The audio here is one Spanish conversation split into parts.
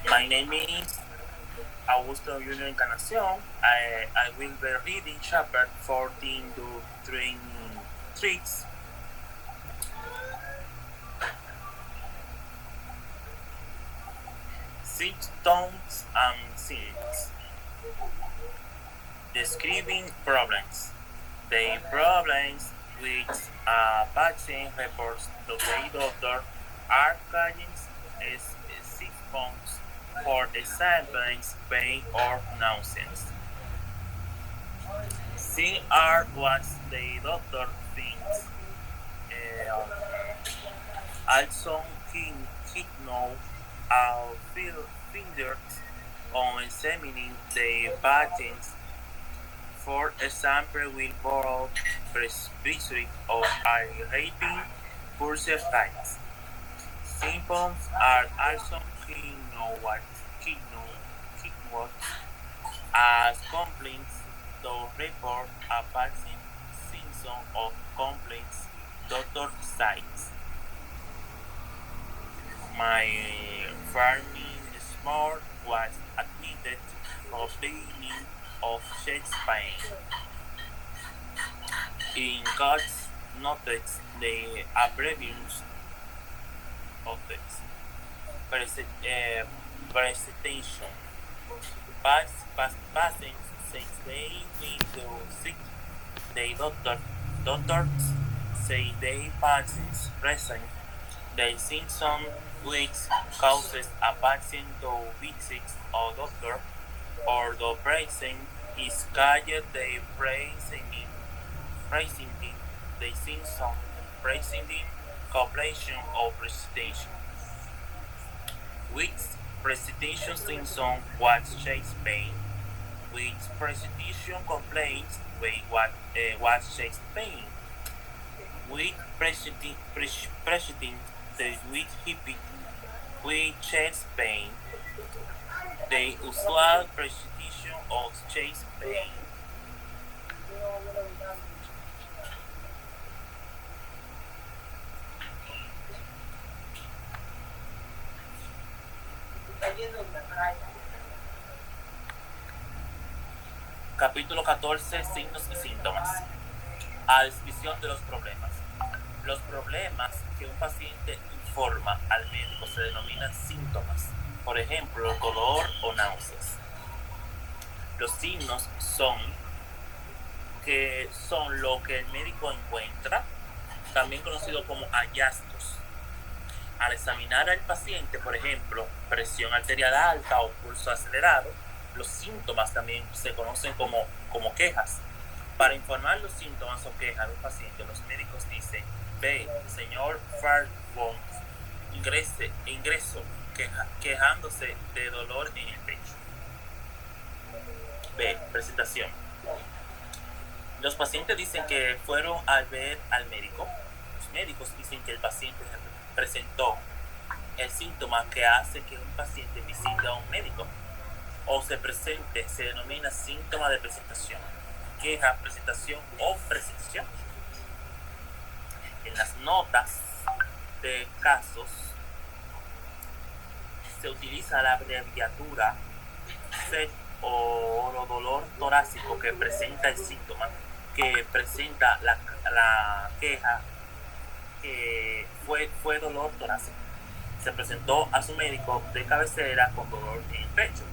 My name is Augusto encarnacion. I will be reading chapter 14 to 23. Symptoms and signs. Describing problems. The problems which a patient reports to the doctor are causing symptoms, for example, pain or nausea. These are what the doctor thinks. Also, he knows how fingers on examining the patient. For example, will borrow prescription of irritating pulse times. Symptoms are also keynote as complaints to report a passing symptom of complaints doctor cites. My farming sport was admitted complaining of chest pain. In God's notes, the abbreviations of it. Presentation. Patients since they need to seek the doctor. Doctors say they patients present the symptom which causes a patient to visit a doctor, or the patient is called the presenting the symptom presenting completion of presentation. With presentation symptom was chest pain. With presentation complaints was chest pain. With presenting the with hip with chest pain. The usual presentation of chest pain. Capítulo 14. Signos y síntomas. A descripción de los problemas. Los problemas que un paciente informa al médico se denominan síntomas. Por ejemplo, dolor o náuseas. Los signos son lo que el médico encuentra, también conocido como hallazgos. Al examinar al paciente, por ejemplo, presión arterial alta o pulso acelerado, los síntomas también se conocen como quejas. Para informar los síntomas o quejas de un paciente, los médicos dicen: B, señor Farwell, ingreso, quejándose de dolor en el pecho. B, presentación. Los pacientes dicen que fueron a ver al médico. Los médicos dicen que el paciente presentó el síntoma que hace que un paciente visite a un médico o se presente. Se denomina síntoma de presentación, queja, presentación o presención. En las notas de casos se utiliza la abreviatura C o dolor torácico, que presenta el síntoma, que presenta la queja, que fue dolor torácico. Se presentó a su médico de cabecera con dolor en el pecho.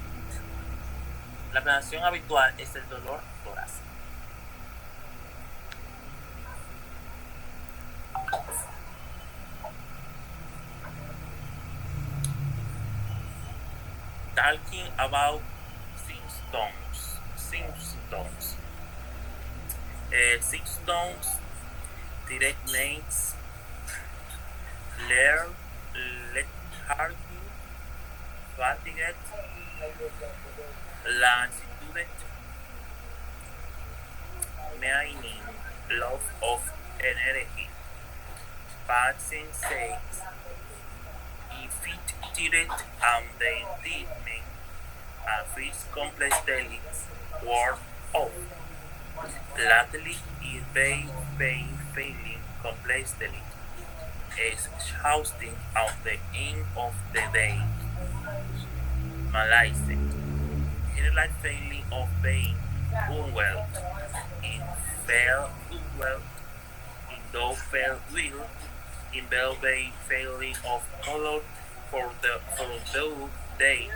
La presentación habitual es el dolor torácico. Talking about symptoms. Symptoms, direct names, lethargy, fatigue, lassitude, meaning, loss of energy. Patient says if it tired and the treatment feels complex daily word off. Lately is very feeling complex daily. Exhausting at the end of the day. Malaise. General feeling of being unwell. In fell unwell. In though fell will. In bell bay failing of color for the day.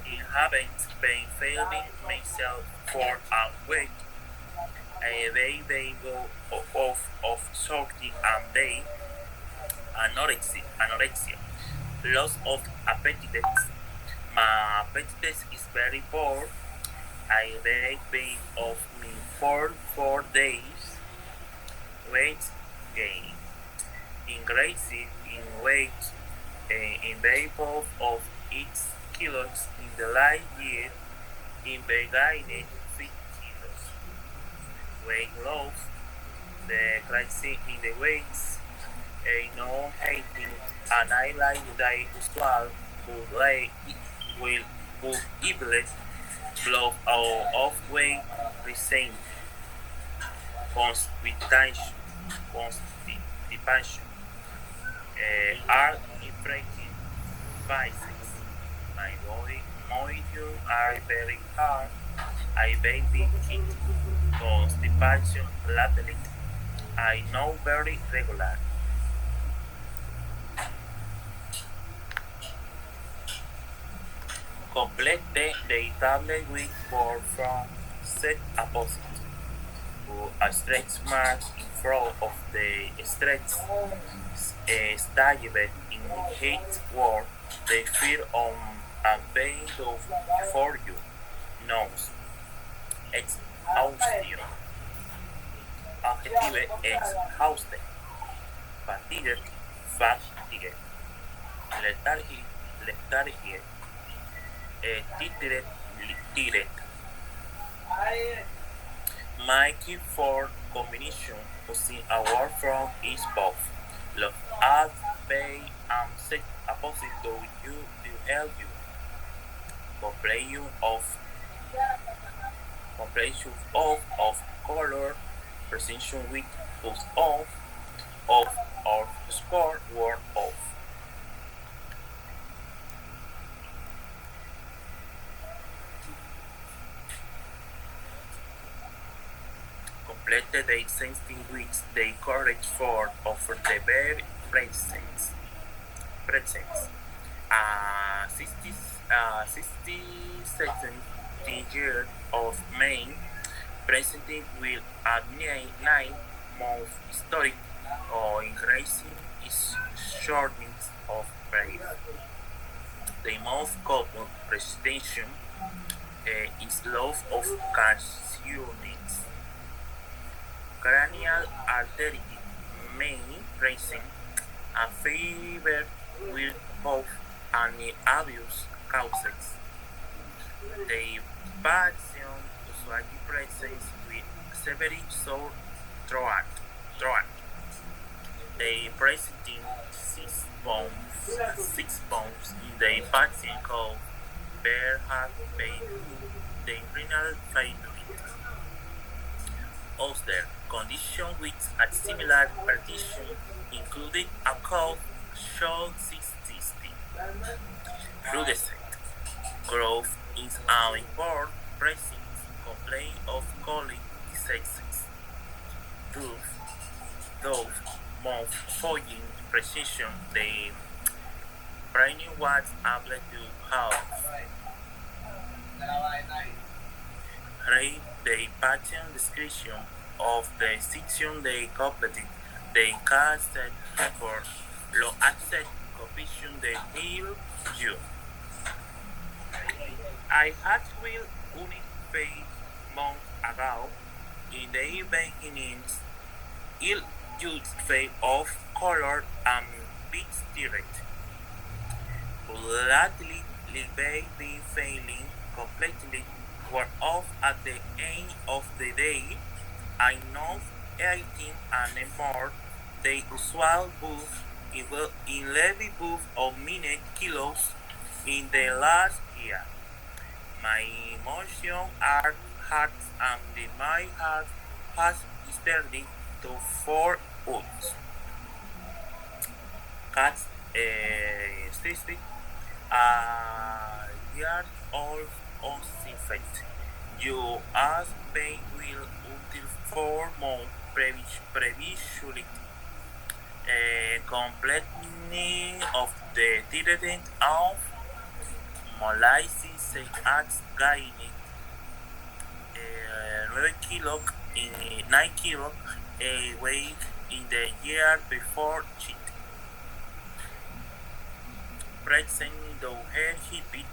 In having been failing myself for a week. A day of sorting and day. Anorexia. Loss of appetite. My appetite is very poor. I bake been of me for 4 days. Weight gain. Increasing in weight in vapor of 8 kilos in the last year. In gained 6 kilos. Weight loss. The crisis in the weights. A no hating and I like the usual who lay will who iblet blow out of weight resent constipation constipation are infecting vices. My body moisture are very hard. I baby kid constipation lately. I know very regular. Complete the tablet with board from set opposite to a stretch mark in front of the stretch statement in hate word the fear on and pain for you knows exhaustion adjective exhausted fatigue fatigue lethargy tired tired Mikey for combination using a word from each both. Love add bay and set opposite to you to help you. Comprehension of color, precision with plus of or score word of. Complete the 16 weeks the correct for offer the very presence. Presence. 62nd year of May, presenting will at 9 month historic or increasing is shortening of break. The most common presentation is loss of consciousness. Cranial artery may present a fever with cough and abuse causes. The patient usually presents with severe sore throat. They presenting 6 bones in the patient called bear heart pain, the renal failure. Other conditions with a similar partition including a cold, short cystic, fluorescent growth is an important presence complaint of colic diseases. Those more following precision the brain was able to have read the pattern description of the section they completed. They casted record low access completion the heal you. I had will unit page months ago in the beginnings ill used phase of color and big direct. Lately, they been failing completely were off at the end of the day. I know 18 and more the usual booth in levy booth of minute kilos in the last year. My emotions are hard and my heart has started to 4 wounds. Cats 60 A year old infant. You as pain will until 4 months previously completing of the treatment of molasses at gaining 9 kilo 9 kilo weight in the year before cheat. Present though her hippie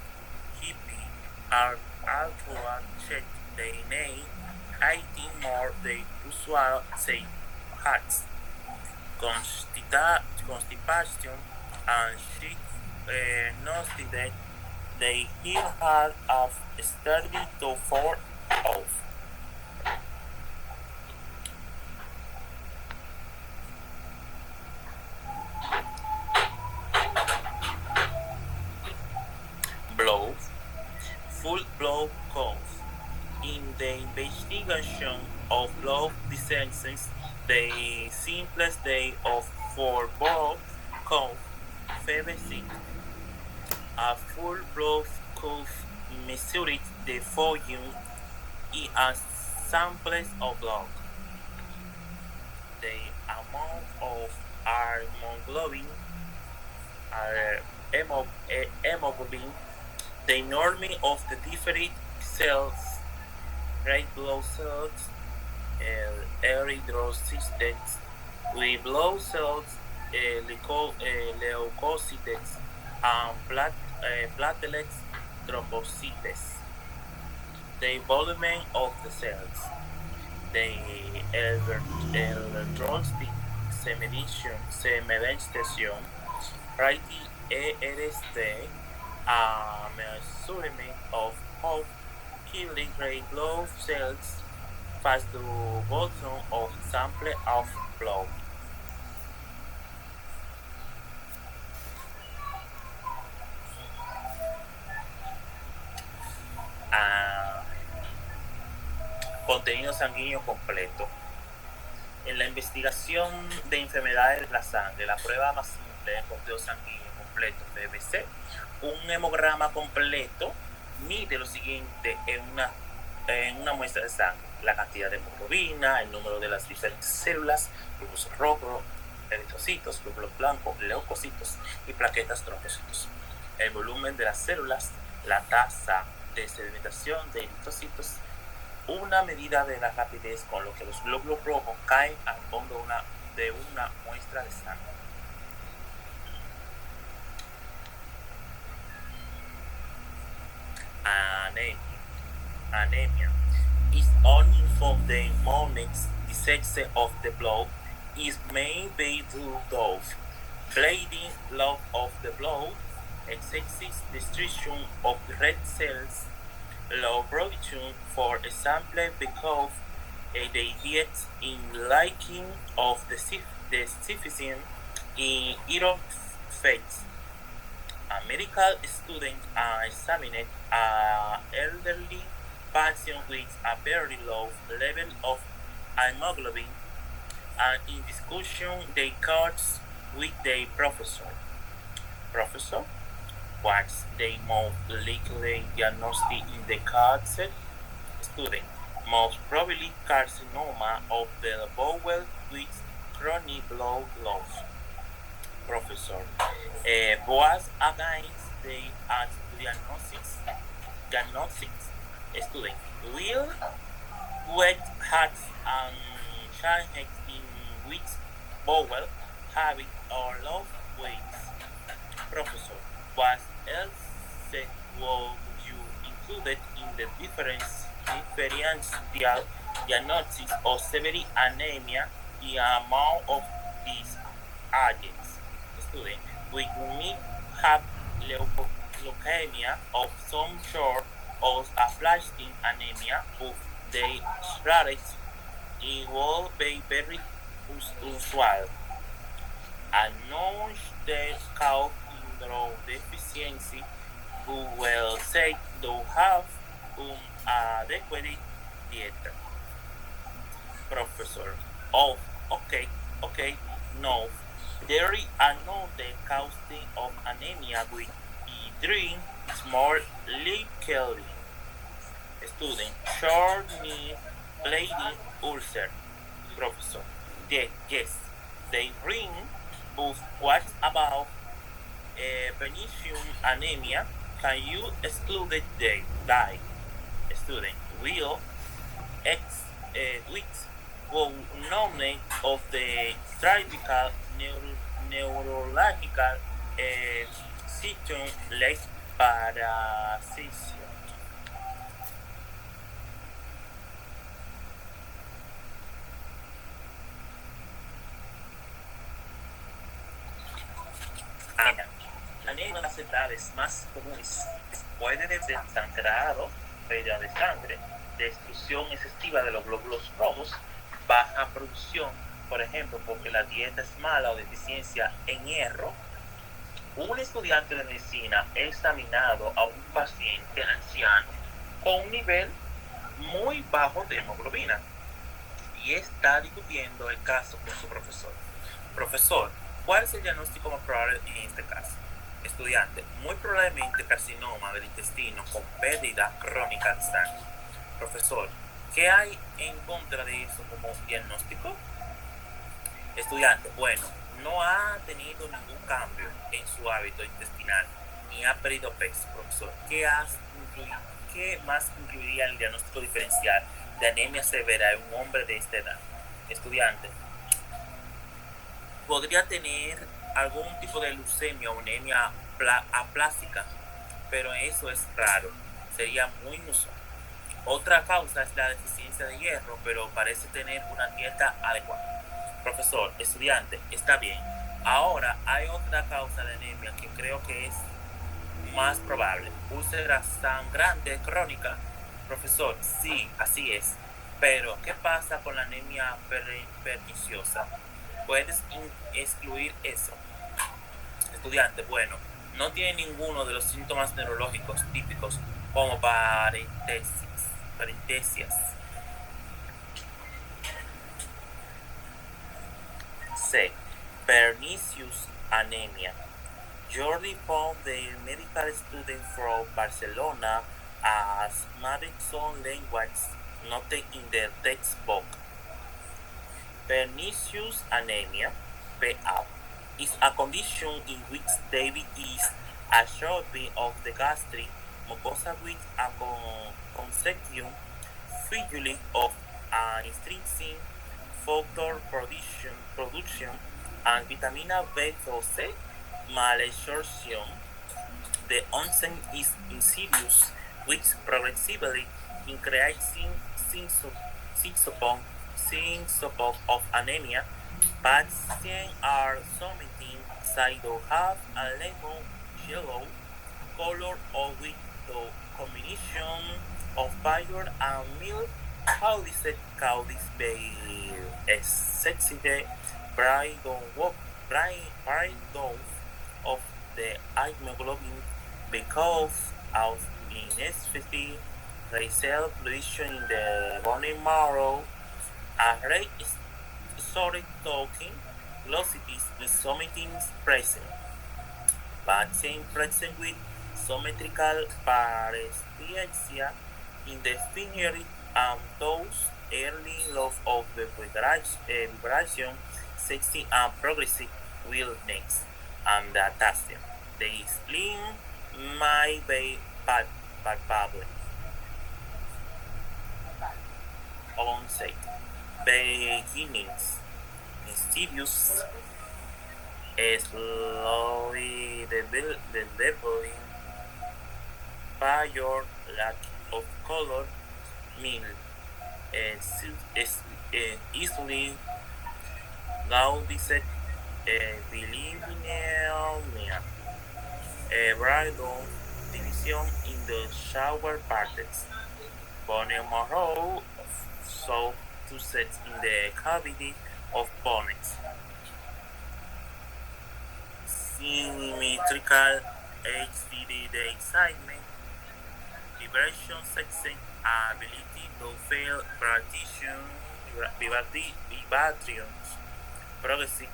are outward check they may 18 more the usual say hats. Constipation and she noted they hear hard of starting to fall off. Blow, full blow cause. In the investigation of blood diseases, the simplest day of for blood cause fever a full blood curve measured the volume in a sample of blood. The amount of hemoglobin, hemoglobin, the norm of the different cells, red blood cells, erythrocytes, with blood cells, leukocytes, and platelets, thrombocytes. The volume of the cells, the electrolytic sedimentation, right? ERST, a measurement of how killing red blood cells pass the bottom of sample of blood. Contenido sanguíneo completo. En la investigación de enfermedades de la sangre, la prueba más simple de contenido sanguíneo completo, PBC, un hemograma completo mide lo siguiente en una muestra de sangre: la cantidad de hemoglobina, el número de las diferentes células, glóbulos rojos, eritrocitos, glóbulos blancos, leucocitos y plaquetas trombocitos, el volumen de las células, la tasa de sedimentación de eritrocitos, una medida de la rapidez con lo que los glóbulos rojos caen al fondo de una muestra de sangre. Anemia is only from the moment the sex of the blood is may be due to bleeding loss of the blood, excessive destruction of red cells, low production, for example, because they get in liking of the deficient in iron phase. A medical student examined an elderly patient with a very low level of hemoglobin, and in discussion they cards with the professor. Professor, what's the most likely diagnosis in the cancer student? Most probably carcinoma of the bowel with chronic blood loss. Professor, was against the diagnosis student will wet hats and change in which bowel habit or low weights. Professor, what else would you included in the differential diagnosis of severe anemia in amount of these agents? Student, we may have leukemia of some sort or aplastic anemia of the rarest. It will be very usual. A non-dead-cow immunodeficiency who will say to have adequate diet. Professor, oh, okay, no. There are no the causes of anemia with Drink is more likely. Student, short knee, bleeding ulcer. Professor, yes, they ring, but what about pernicious anemia? Can you exclude they die? Student, will X with go none of the typical neurological seccion like parasession. La anemia de las edades más comunes puede ser sangrado, pérdida de sangre, destrucción excesiva de los glóbulos rojos, baja producción, por ejemplo, porque la dieta es mala o deficiencia en hierro. Un estudiante de medicina ha examinado a un paciente anciano con un nivel muy bajo de hemoglobina y está discutiendo el caso con su profesor. Profesor, ¿cuál es el diagnóstico más probable en este caso? Estudiante, muy probablemente carcinoma del intestino con pérdida crónica de sangre. Profesor, ¿qué hay en contra de eso como diagnóstico? Estudiante, bueno, no ha tenido ningún cambio en su hábito intestinal ni ha perdido peso. Profesor, ¿qué más incluiría el diagnóstico diferencial de anemia severa en un hombre de esta edad? Estudiante, podría tener algún tipo de leucemia o anemia aplásica, pero eso es raro, sería muy inusual. Otra causa es la deficiencia de hierro, pero parece tener una dieta adecuada. Profesor, estudiante, está bien. Ahora hay otra causa de anemia que creo que es más probable. Úlcera sangrante crónica. Profesor, sí, así es. Pero, ¿qué pasa con la anemia perniciosa? ¿Puedes excluir eso? Estudiante, bueno, no tiene ninguno de los síntomas neurológicos típicos como parentesias. C. Pernicious anemia. Jordi found the medical student from Barcelona as Madison language noted in the textbook. Pernicious anemia, PA, is a condition in which diabetes, a shortening of the gastric mucosa with a consecutive fistula of an intrinsic factor production and vitamin B12 malabsorption. The onset is insidious, which progressively increasing symptoms of anemia. Patients are submitting to have a lemon yellow color or with the combination of fire and milk. How is it called this by excessive breakdown of the hemoglobin because of inefficient red cell production in the bone marrow. A red sorry talking velocities with sometings present. Vaccine present with symmetrical paresthesia in the finger and those early loss of the vibration, sexy and progressive will next, and the ataxia. The spleen might be palpable. Onset. Beginnings. Insidious. Slowly developing. Pallor, lack of color, meal. Easily noticed bilirubinemia. Bridal division in the shower parts. Bone marrow so to set in the cavity of bones. Symmetrical HDD excitement, vibration section, ability to fail vibrations, progressive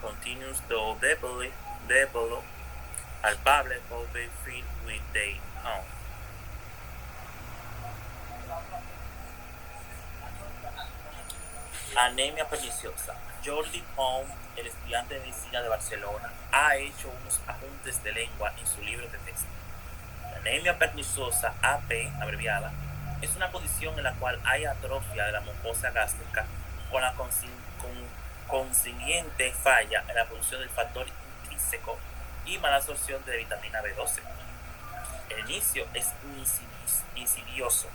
continues to develop palpable how they feel with their own. Anemia perniciosa. Jordi Pont, el estudiante de medicina de Barcelona, ha hecho unos apuntes de lengua en su libro de texto. La anemia perniciosa, AP, abreviada, es una condición en la cual hay atrofia de la mucosa gástrica con la consiguiente falla en la producción del factor intrínseco y mala absorción de vitamina B12. El inicio es insidioso,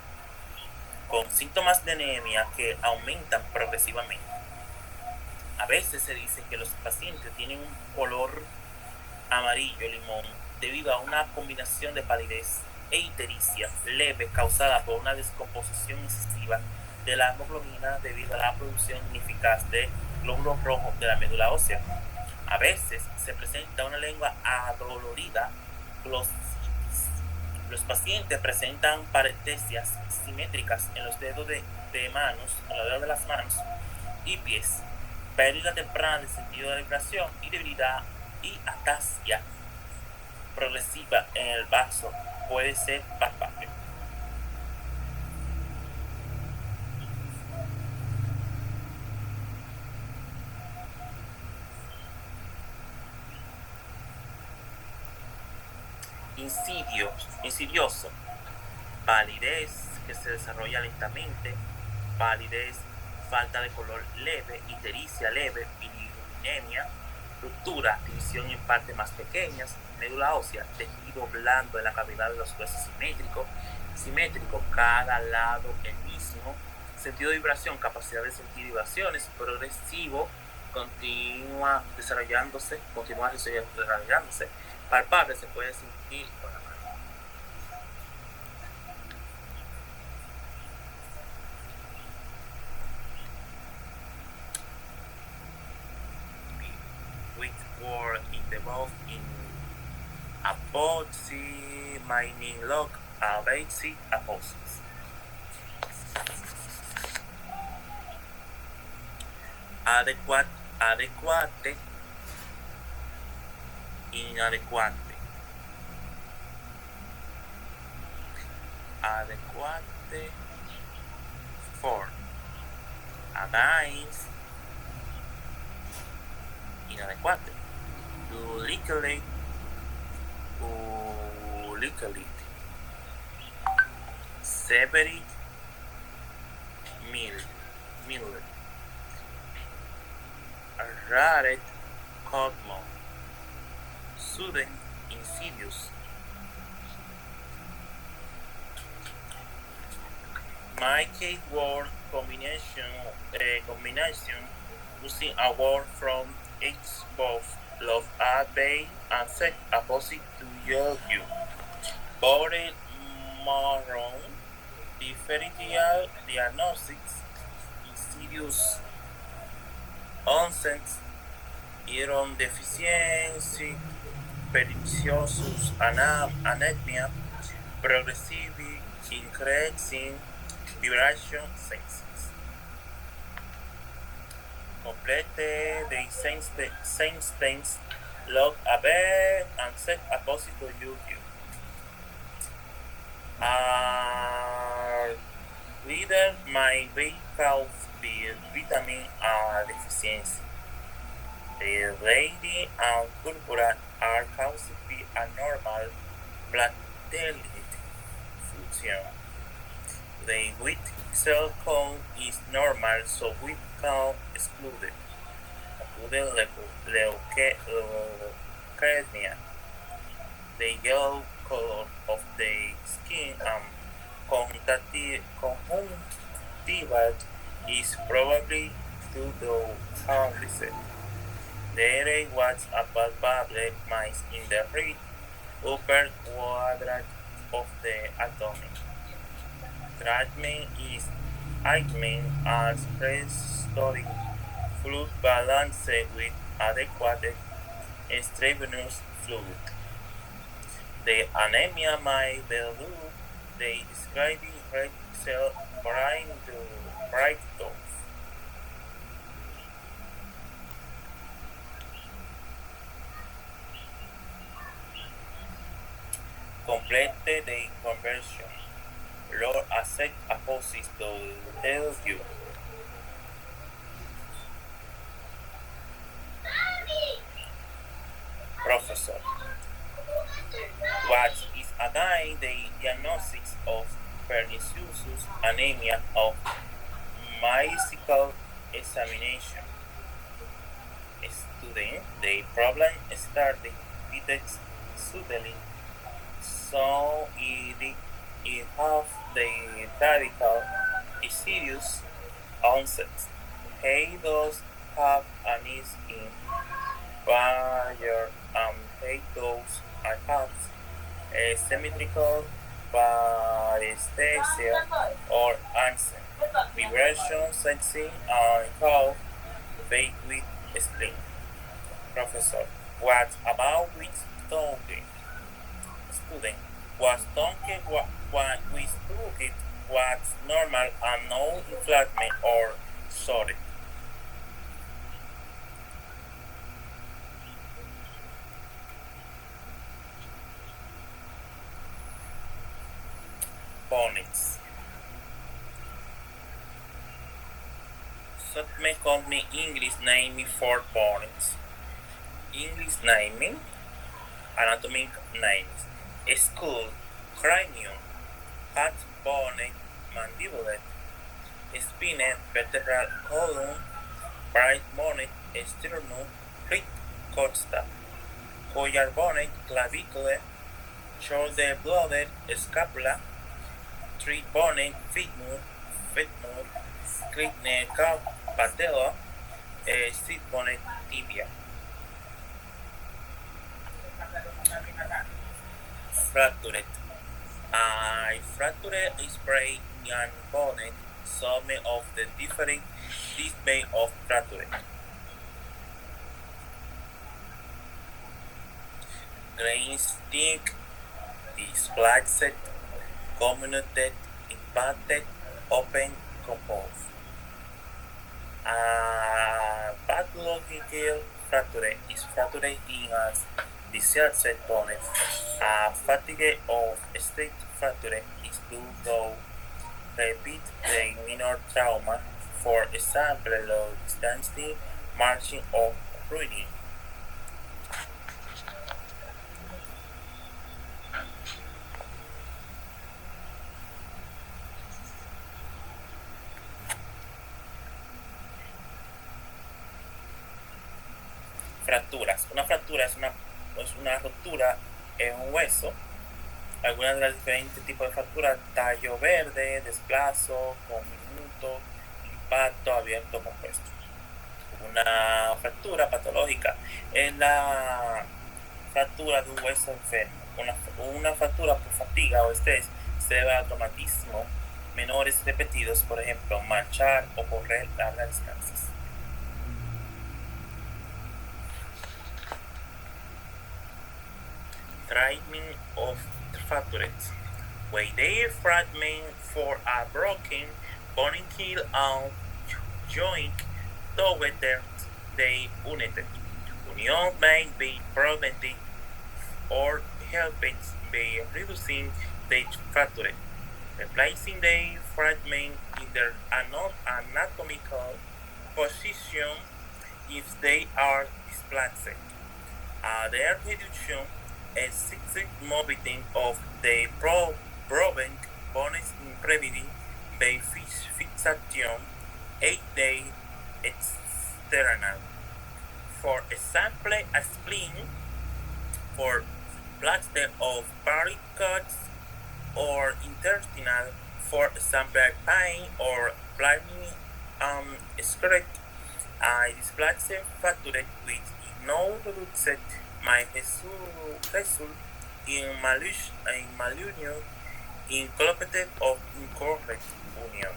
con síntomas de anemia que aumentan progresivamente. A veces se dice que los pacientes tienen un color amarillo limón debido a una combinación de palidez e ictericia leve causada por una descomposición excesiva de la hemoglobina debido a la producción ineficaz de glóbulos rojos de la médula ósea. A veces se presenta una lengua adolorida, glositis. Los pacientes presentan parestesias simétricas en los dedos de manos, en los dedos de las manos y pies, pérdida temprana del sentido de la vibración y debilidad y ataxia progresiva en el vaso puede ser palpable. Insidioso, palidez que se desarrolla lentamente, palidez, falta de color leve, ictericia leve, bilirubinemia, ruptura, división en partes más pequeñas, médula ósea, tejido blando en la cavidad de los huesos simétrico, cada lado el mismo, sentido de vibración, capacidad de sentir vibraciones, progresivo, continúa desarrollándose, palpable, se puede sentir con la mano. Which were involved in apoxy mining log basic apoxis. Adecuate, inadecuate. Adequate for, against, inadequate. Uliculate, separate, mild, raret, cosmo, sudden, insidious. My case word combination using a word from each both love bay and set opposite to you. Body marron, differential diagnostics, insidious onset, iron deficiency, perniciosus anemia, progressive increasing vibration senses. Complete the sentence, log a bed and set a positive YouTube. Reader may be caused by vitamin A deficiency. The lady and purpura are caused by abnormal platelet function. The white cell count is normal, so white count excluded. Leukemia. The yellow color of the skin and conjunctivitis is probably due to jaundice. There was a palpable mass in the right upper quadrant of the abdomen. Treatment is ointment as restoring fluid balance with adequate extravenous fluid. The anemia may be due to describing red cell breakdown. beltre de conversion. Lord accept opposes to tell you. Professor. What is again the diagnosis of pernicious anemia of mystical examination? Student, the problem started with suddenly, so it have the radical serious onset. He does have an skin barrier and he does have a symmetrical paresthesia or answer. Vibration, sensing, and cough, fake with spleen. Professor, what about with tongue? Student, was tongue what with tongue was normal and no inflammation or sorry. Bonnets. Some may call me English naming for bonnets. English naming, anatomic names. Skull, cranium, hat, bonnet, mandibulet, spine, vertebral column, bright bonnet, sternum, clit, costa, collar bonnet, clavicle, shoulder bladder, scapula, tree bonnet, femur, cricne, patella, seat bonnet, tibia. Fractured. I fractured is brain and bonnet, some of the different display of fracture. Grain stick, displaced, comminuted, impacted, open, composed. A pathological fracture is fractured in a diseased bone. A fatigue of state fracture is due to repeat the minor trauma, for example, low distance marching or running. Fracturas. Una fractura es una ruptura en un hueso. Algunas de las diferentes tipos de fracturas: tallo verde, desplazo, conminuto, impacto, abierto, compuesto. Una fractura patológica es la fractura de un hueso enfermo. Una fractura por fatiga o estrés se debe a traumatismo menores repetidos, por ejemplo, marchar o correr largas distancias. Treatment of fractures. When they fragment for a broken bone keel and joint together, they united. Union may be prevented or helped by reducing the fracture, replacing the fragment in their anatomical position if they are displaced. Their reduction exceeds movement of the broken bones in preventing by fixation 8-day external. For example, a spleen for plaster of cuts or intestinal, for example, pain or blind excrete. I displaced fracture with no reduced my result in malunion inculpated of incorrect union.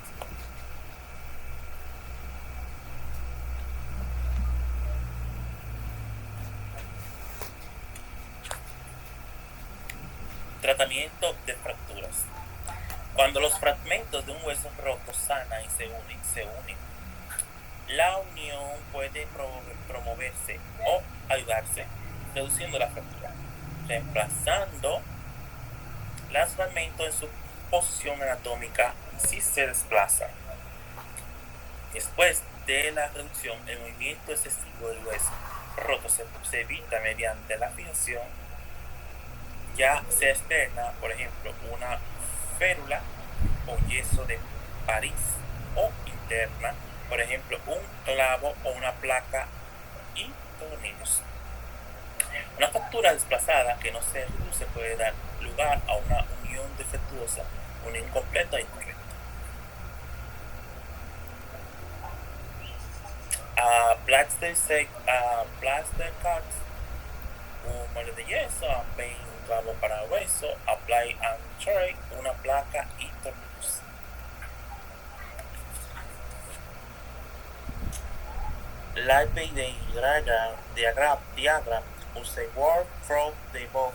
Tratamiento de fracturas. Cuando los fragmentos de un hueso roto sanan y se unen, la unión puede promoverse o ayudarse reduciendo la fractura, reemplazando Los fragmentos en su posición anatómica sí se desplazan. Después de la reducción, el movimiento excesivo del hueso roto se evita mediante la fijación, ya sea externa, por ejemplo, una férula o yeso de París, o interna, por ejemplo, un clavo o una placa y tornillos. Una fractura desplazada que no se reduce puede dar lugar a una unión defectuosa, una incompleta e incorrecta. Plaster cuts, un molde de yeso, un clavo para hueso, apply and tray, una placa y tornillos. Like the diagram was a word from the above.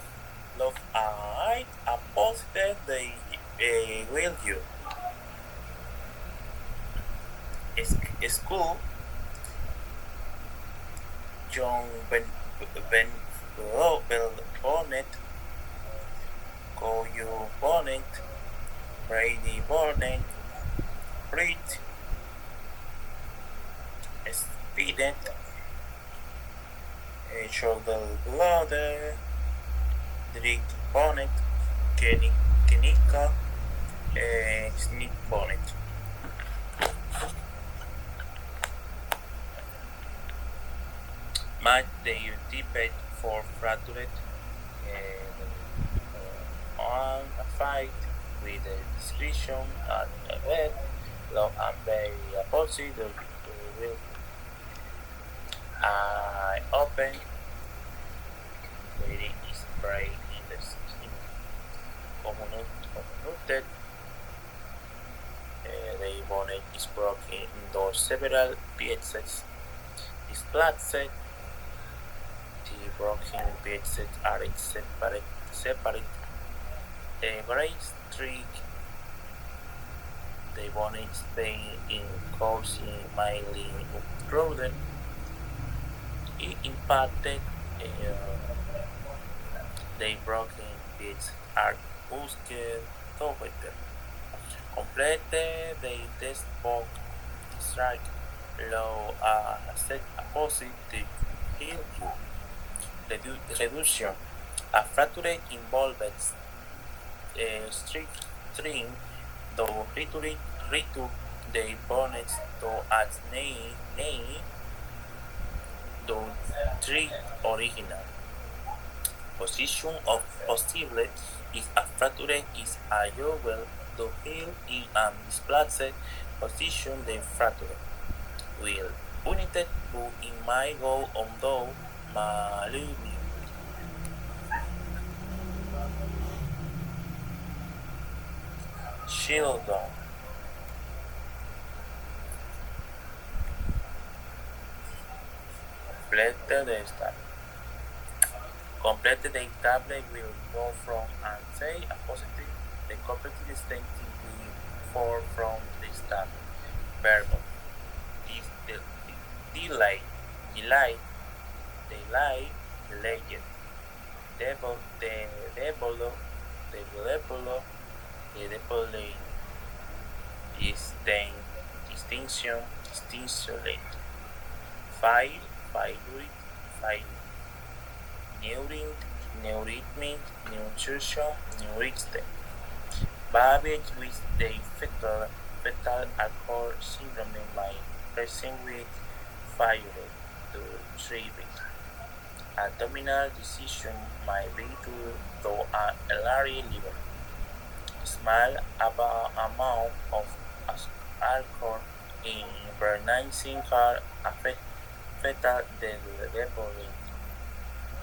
Love I a positive they will you. School John Bonnet, Koyu Bonnet, Brady Bonnet, Brit, Speedent, Shoulder Blood, Drake Bonnet, Kenika, Sneak Bonnet. Match the debate for fractured on a fight with a description and a bed, long and very opposite will I open waiting is bright in the skin commuted the bonnet is broken into several pieces. This flat set the broken pieces are separate. The brace trick the bonnet stay in causing mildly crowded. It impacted the broken bits are pushed together. Complete the test box strike low set a positive heal reduction. A fracture involves string though retook the bonnets to as name the three original position of possible if a fracture is a jewel to heal in a misplaced position the fracture will united to in my go on though malunion. Shieldon. Complete the table will go from and say a positive. The completed statement will fall from the start. Verbal. Delay. Delayed. Devil. Distinction. File. Neurhythmic, neurystem. Babies with the fetal alcohol syndrome might present with failure to thrive. Abdominal decision might be due to an enlarged liver. Small amount of alcohol in burnizing can affect fetal development.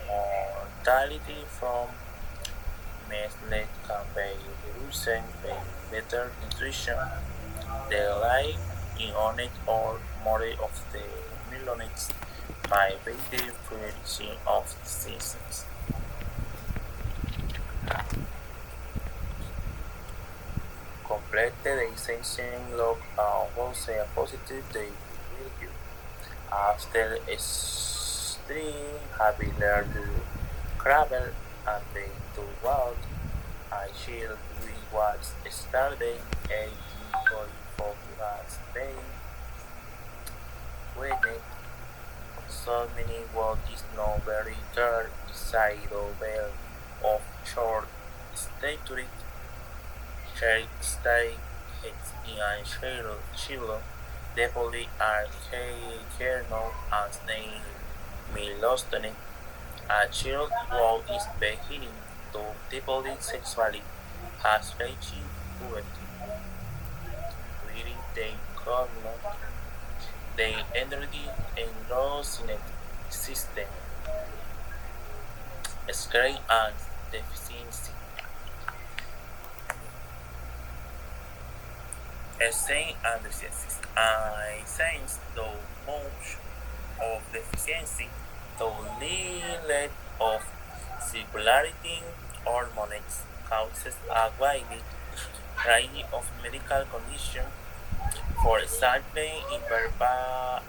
Mortality from measles can be reduced by better nutrition. The life in on it or more of the millionaires might be the prevention of diseases. Complete the sensing log was a positive they will you. After a stream having learned to travel and then to walk, I child was started 1844 was being witnessed so many what is not very clear beside the veil of short stature her stay in a shield deeply are known as name Milostone. A child who is beginning to deeply sexually has reached puberty. During the hormone, the endocrine system screen and deficiency. Same and deficiencies. Since the much of deficiency, the lead of circulating hormones causes a wide variety of medical conditions. For example, invernal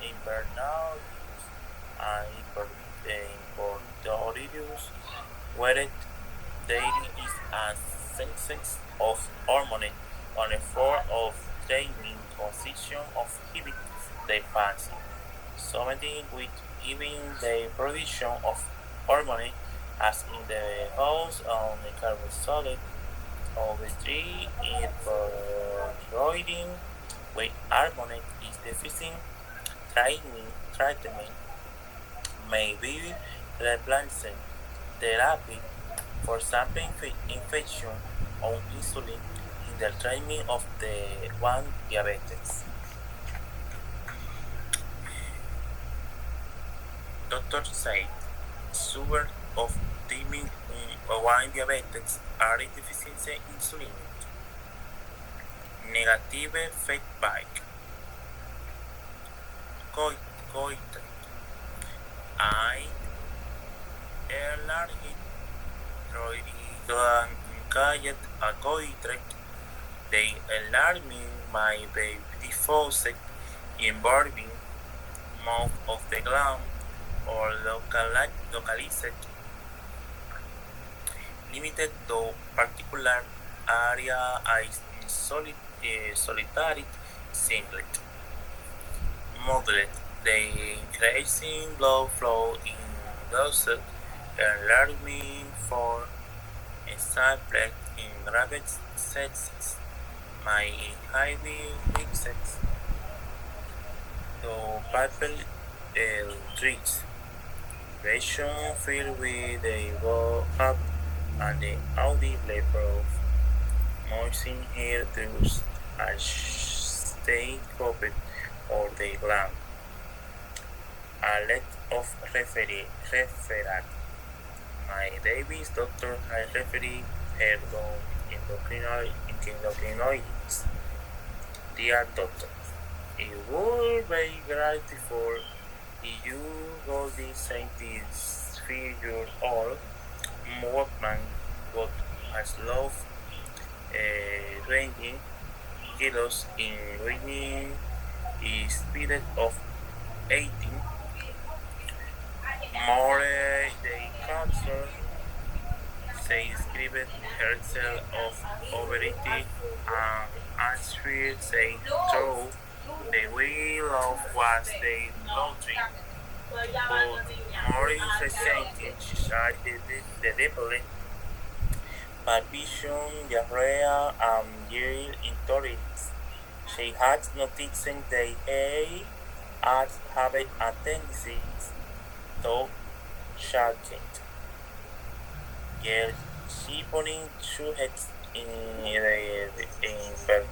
and importorius, where there is a sense of hormone on a form of training constitution of inhibit the fancy. Something with even the production of hormone as in the house on the carboxylate of the tree in providing when hormone is deficient treatment may be replacement therapy for example infection on insulin in the treatment of the one diabetes. Doctors say sugar of timing one diabetes are deficiency insulin. Negative feedback. Coit. I allergic roidicant a coitre. The alarming may be diffused involving mouth of the gland or localized limited to particular area as solitary singlet. Moderate the increasing blood flow in doses alarming for example in rapid sepsis may highly mixed to purple trees. Version filled with the up and the audible of moistened hair through a stay covered or the gland. A lot of referral. My Davis doctor has referred her to endocrinologists. Dear doctor, it would be grateful if you would say this figure or workman got as low 20 kilos in winning a speed of 18 more the cancer se described herself of overeating and answered say true the will of was the lottery but more recently she started the deeply palpitation, diarrhea, and yield intolerance. She had noticed that he had having a tendency to shaking. Yet she putting two heads in periodicity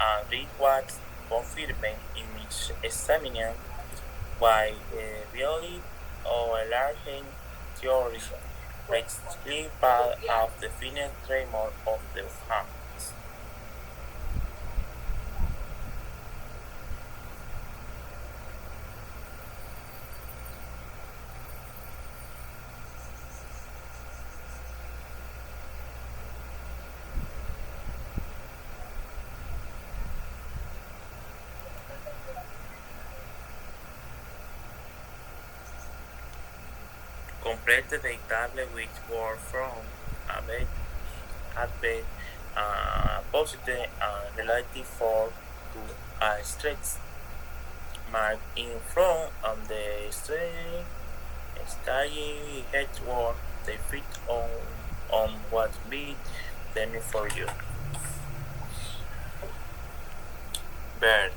and requires confirming in each examiner by the violet or enlarging theory. Basically part of the final tremor of the hands. Complete the table which were from a bed had been posited and relative for to a stretch mark in front of the straight starry headward. They fit on what be them for you. Bird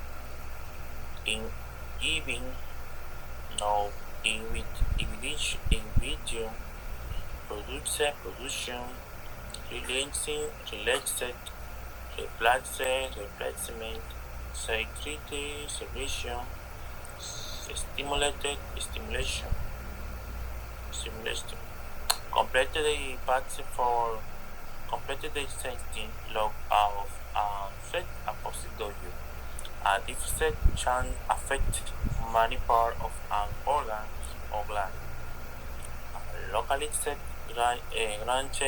in giving no invitation production relaxed replacement security solution stimulation completed the patch for completed the setting log of set a possible you. A deficit can affect many parts of an organ or gland. Locally set branch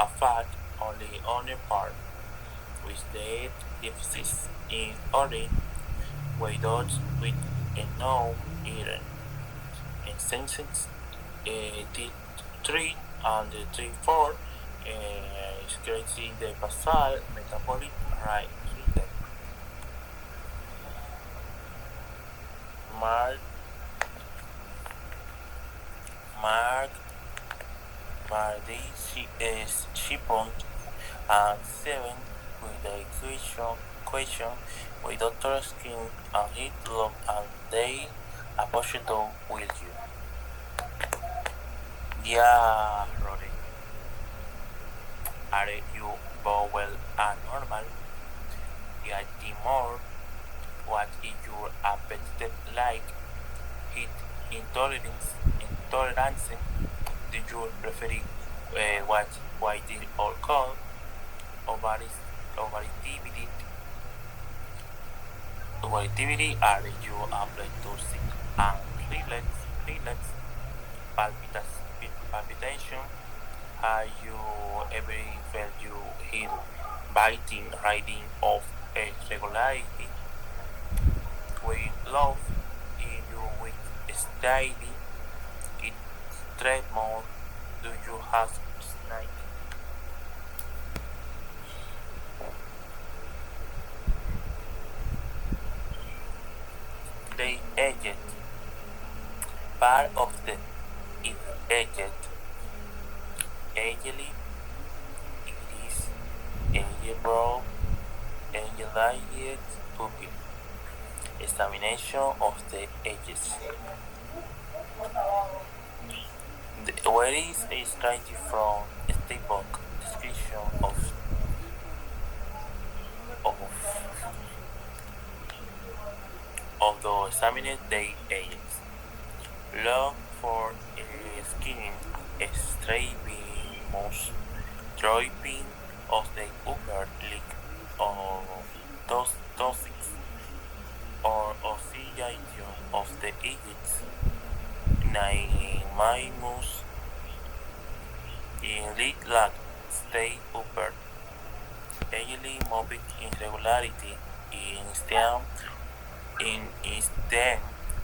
affect only one part, with the deficit in order without with a no iron. In senses, the 3 and the 3 4 is creating the basal metabolic rate. Mark Mark by the shipment and 7 with the question with Dr. Skin and hit log and they apostol with you. Yeah, Rory. Are you bowel and normal? Yeah, more what is your appetite like? Heat intolerance? Do you prefer what white or cold? Overactivity? Overactivity are you able to sit and relax palpitation? Have you ever felt you head biting, riding of a regularity? We love in you with steady, it more. Do you have snake? They aged. Part of the is aged. Agely, it is ageable, agelized pupil. Examination of the edges. Where is a strategy from Steinbock description of of the examined the edges. Look for skinning, strabismus, dropping of the upper lip of toxics or oscillation of the edges. Naimus in lead lag stay upper. Daily moving irregularity instead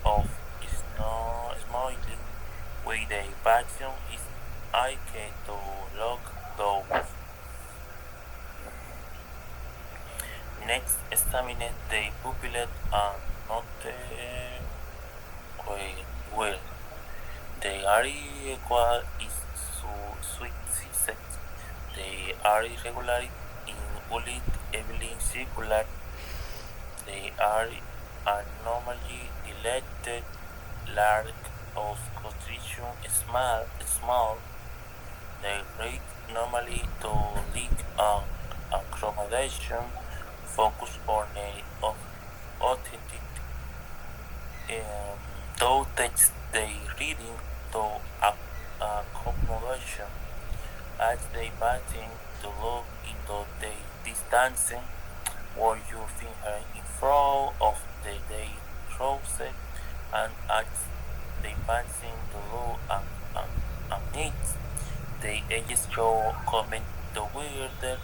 of smiling with the passion is I can to look those. Next, examine the pupillate and not well. The area equal is sweet set. They are irregular in bullet, heavily circular. They are normally dilated, large of constriction, small. They rate normally to leak and accommodation, focus on a authentic though text they reading to accommodation as they batting to look into the distance where your finger in front of the day closet and as they passing to look and needs the edges show comment the weirder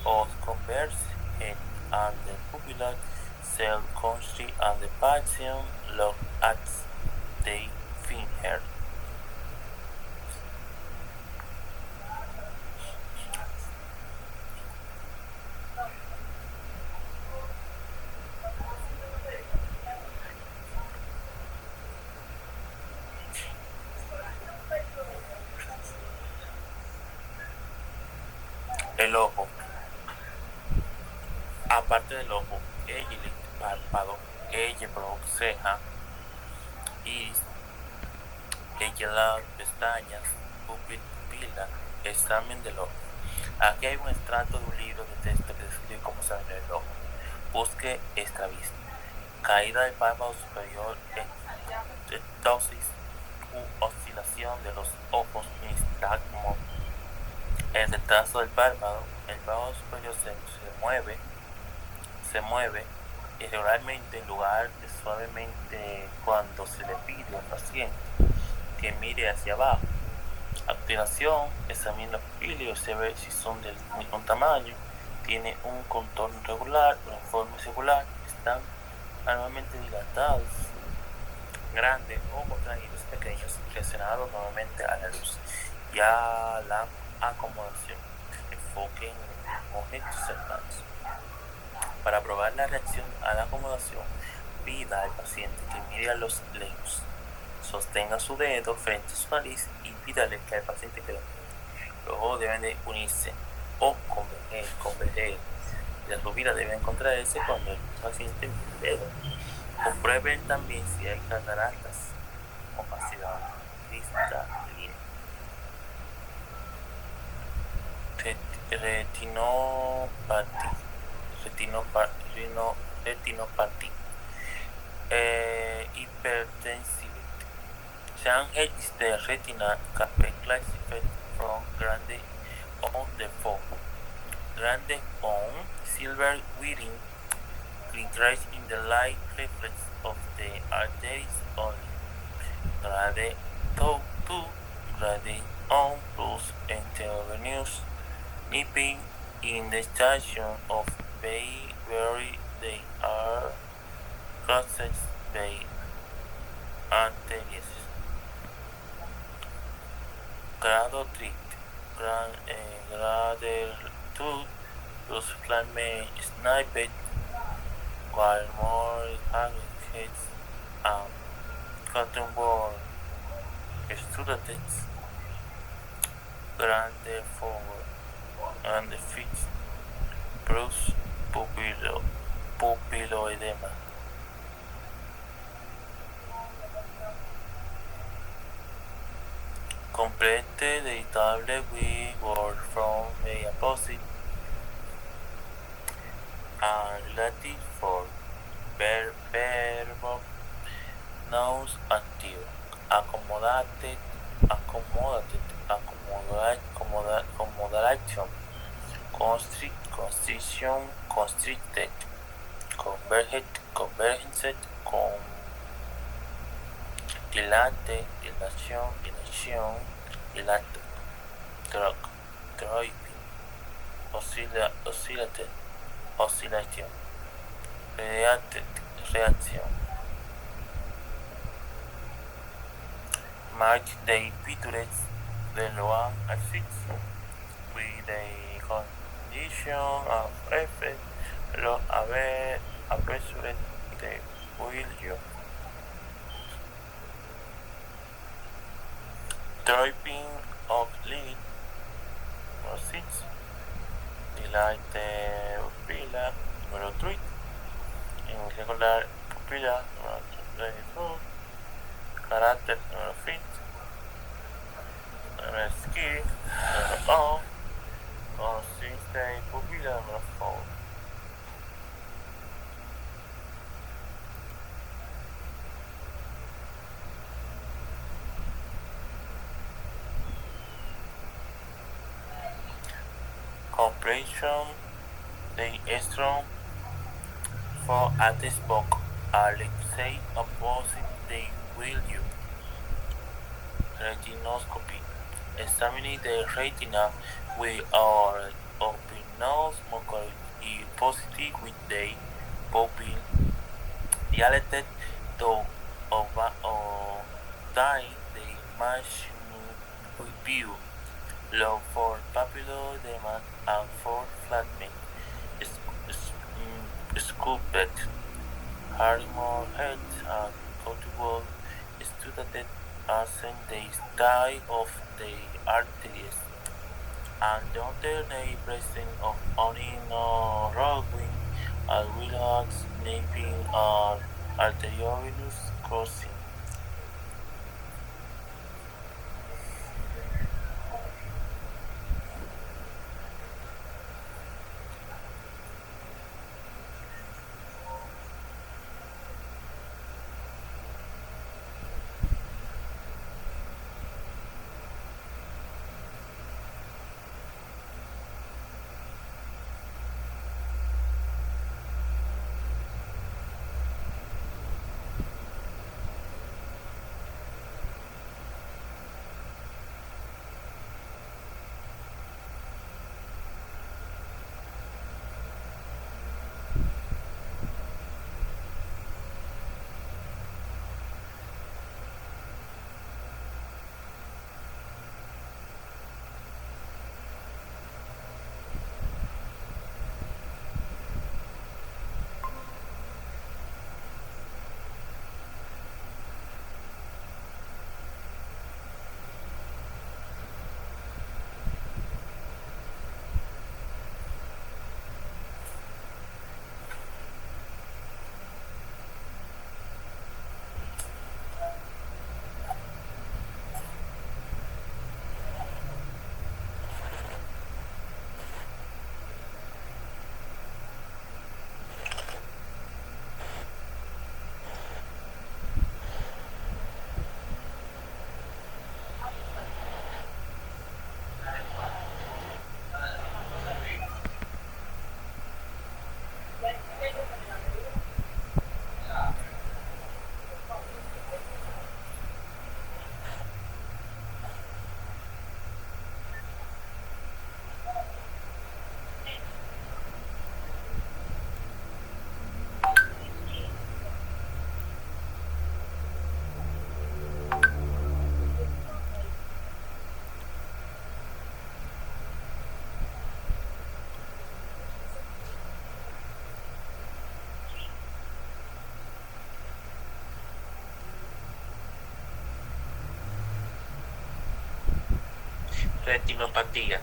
of converse head and the popular cell country and the passion look at the finger. El ojo, aparte del ojo, el párpado, ceja, iris, las pestañas, pupila, examen del ojo. Aquí hay un extracto de un libro de texto que describe cómo se ve el ojo. Busque extravisto. Caída del párpado superior, ectosis u oscilación de los ojos, nistagmo. El retraso del párpado, el párpado superior se mueve irregularmente en lugar de suavemente cuando se le pide al paciente que mire hacia abajo. A continuación, examina los pupilos y se ve si son del mismo tamaño, tiene un contorno regular, uniforme circular, están anualmente dilatados, grandes o contraídos pequeños, relacionados normalmente a la luz y a la acomodación. Enfoque en objetos cercanos. Para probar la reacción a la acomodación, pida al paciente que mire a los lejos. Sostenga su dedo frente a su nariz y pídale que al paciente que lo mire. Los ojos deben de unirse o converger. Las pupilas deben contraerse cuando el paciente mire el dedo. Comprueben también si hay cataratas, opacidad, vista línea. Retinopatía, hypertensive. Change is the retina classified from grande on the fog. Grande on silver wearing increase in the light reflex of the arteries only. Grade 2, grade on plus intravenous nipping in the station of bay where they are crossed by arteries. Grado 3, grade 2 plus flame sniped while more hanging and cotton ball students grande 4 and the feet plus pupiloedema. Complete the table we word from the opposite and relative form. Verbo nouns active. Accommodated, accommodation, constriction, constricted, convergent, dilate, dilation, dilato, dropping, oscillated, oscillation, reaction. Mark the pictures the 1 and 6 with the condition of effect lo apresure the will you. Dropping of lid number 6. Dilate pupila number 3. Irregular pupila number 4. Character number 5. Number ski number O. Consistent pupila number 4. Compression the strong for at this book are let's say opposite the will you. Retinoscopy. Examining the retina with our opinosmocal positive with the pupil dilated to obtain the maximum view. Low for papilloedema and for flattening. Sculpted. Harrimore head and cultival studied as in the style of the arteries. and the alternate present of owning roadway, as well as napping arteriovenous crossing. Retinopatía.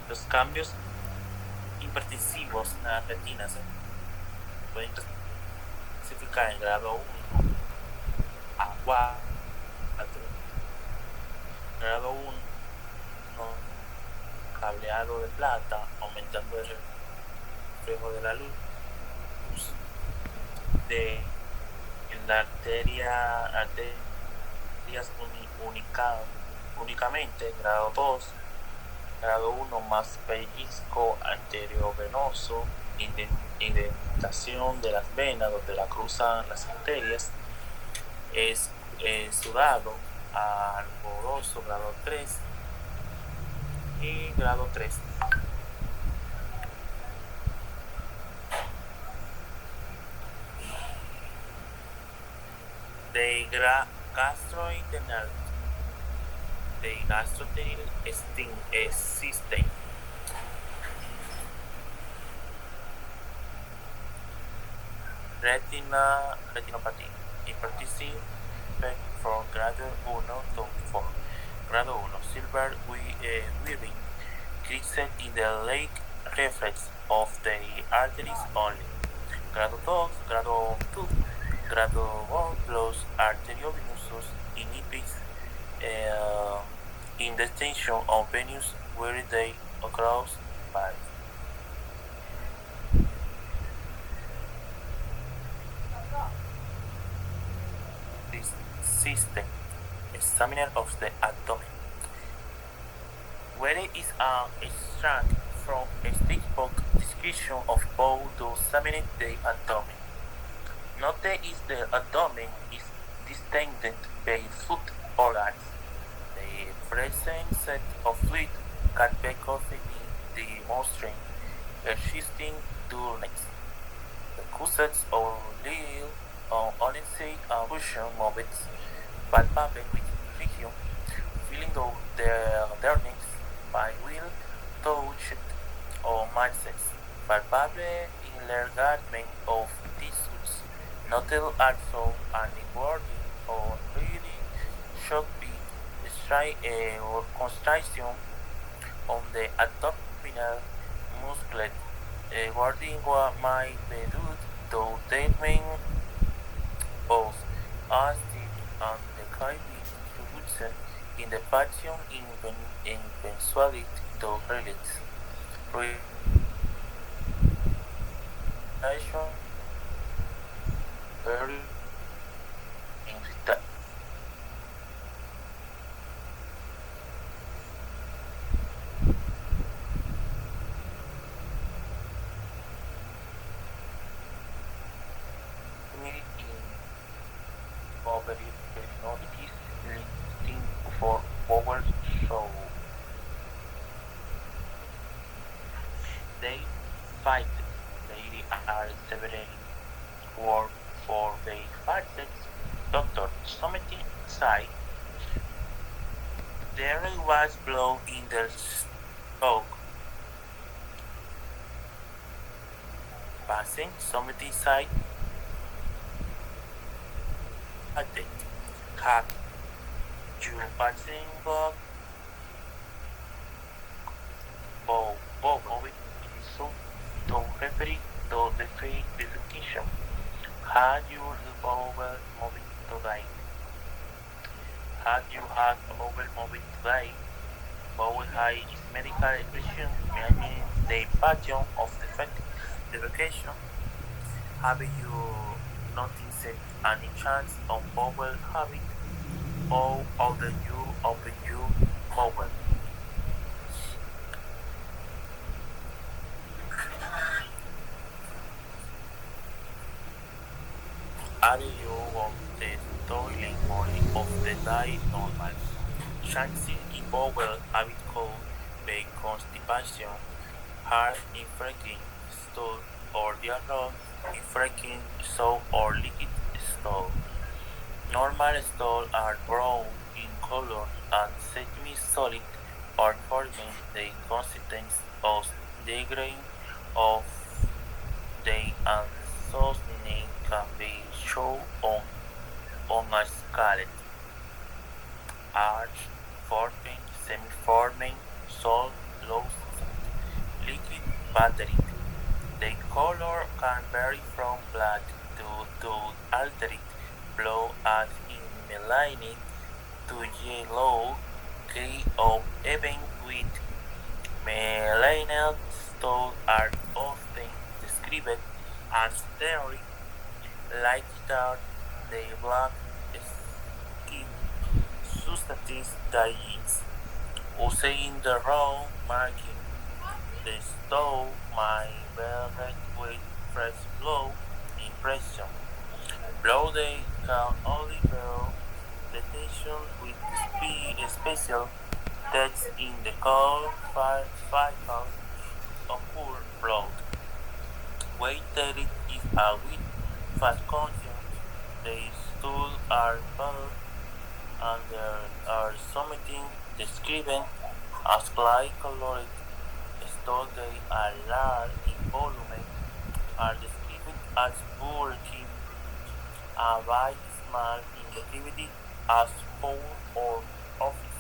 Los cambios hipertensivos en la retina se pueden clasificar en grado 1 a 4. Grado 1, cableado de plata, aumentando el reflejo de la luz de en la arterias únicamente. Grado 2, grado 1 más pellizco anteriovenoso, indentación de las venas donde la cruzan las arterias, es sudado alboroso. Grado 3 y grado 3. De gastrointestinal, de gastrointestinal system. Retinopatía. Hypertensive from grado 1 to 4. Grado 1, silver weaving, creases in the lake reflex of the arteries only. Grado 2, grado 1 los arteriovenosos inhibits in the extension of venues where they cross by. This system, examiner of the abdomen, where it is an extract from a textbook description of how to examine the abdomen. Note is the abdomen is distended by foot organs. The present set of fluid can be constantly demonstrating existing dullness. The causes of little unseen motion movements, palpable with friction, feeling of the dullness by will, touch, or masses, palpable enlargement of tissues. Noted also an inwarding or reading should be constriction on the abdominal muscle, guarding my pedut to determine both acid and the cavity production in the patient in persuaded to relax. Relation very in ovary periodicities listing for power show. They fight. They are several work for the facets. Doctor Something side. There was blood in the stomach. Passing Something side. Cat. You passing bug. Bow moving so to refer to the fake definition. Had your bowel moving today? Had you had a bowel moving today? Bowel high is medical expression meaning the pattern of the defecation. Have you noticed any chance of bowel habit or other you open your bowel? Are you on the toilet morning of the day normal? Chances in bowel habit called by constipation, hard infrequent stool or diarrhea, infrequent soap or liquid stool. Normal stools are brown in color and semi-solid or forming the consistency of the grain of the ancestry can be shown on a scale. Arch, forming, semi-forming, salt, loose, liquid, battery. The color can vary from black to altered blue as in melanin to yellow, gray or even with melanin stones are often described as theory like that the black skin substance that is using the raw marking the stone my velvet with fresh blow impression. Blow they can only bear detection with special text in the code cycle of poor blood. Weighted is a with fast consume. The stools are built and there are something described as light colored stools. They are large in volume, are described as bulky, and by small in activity as four or office.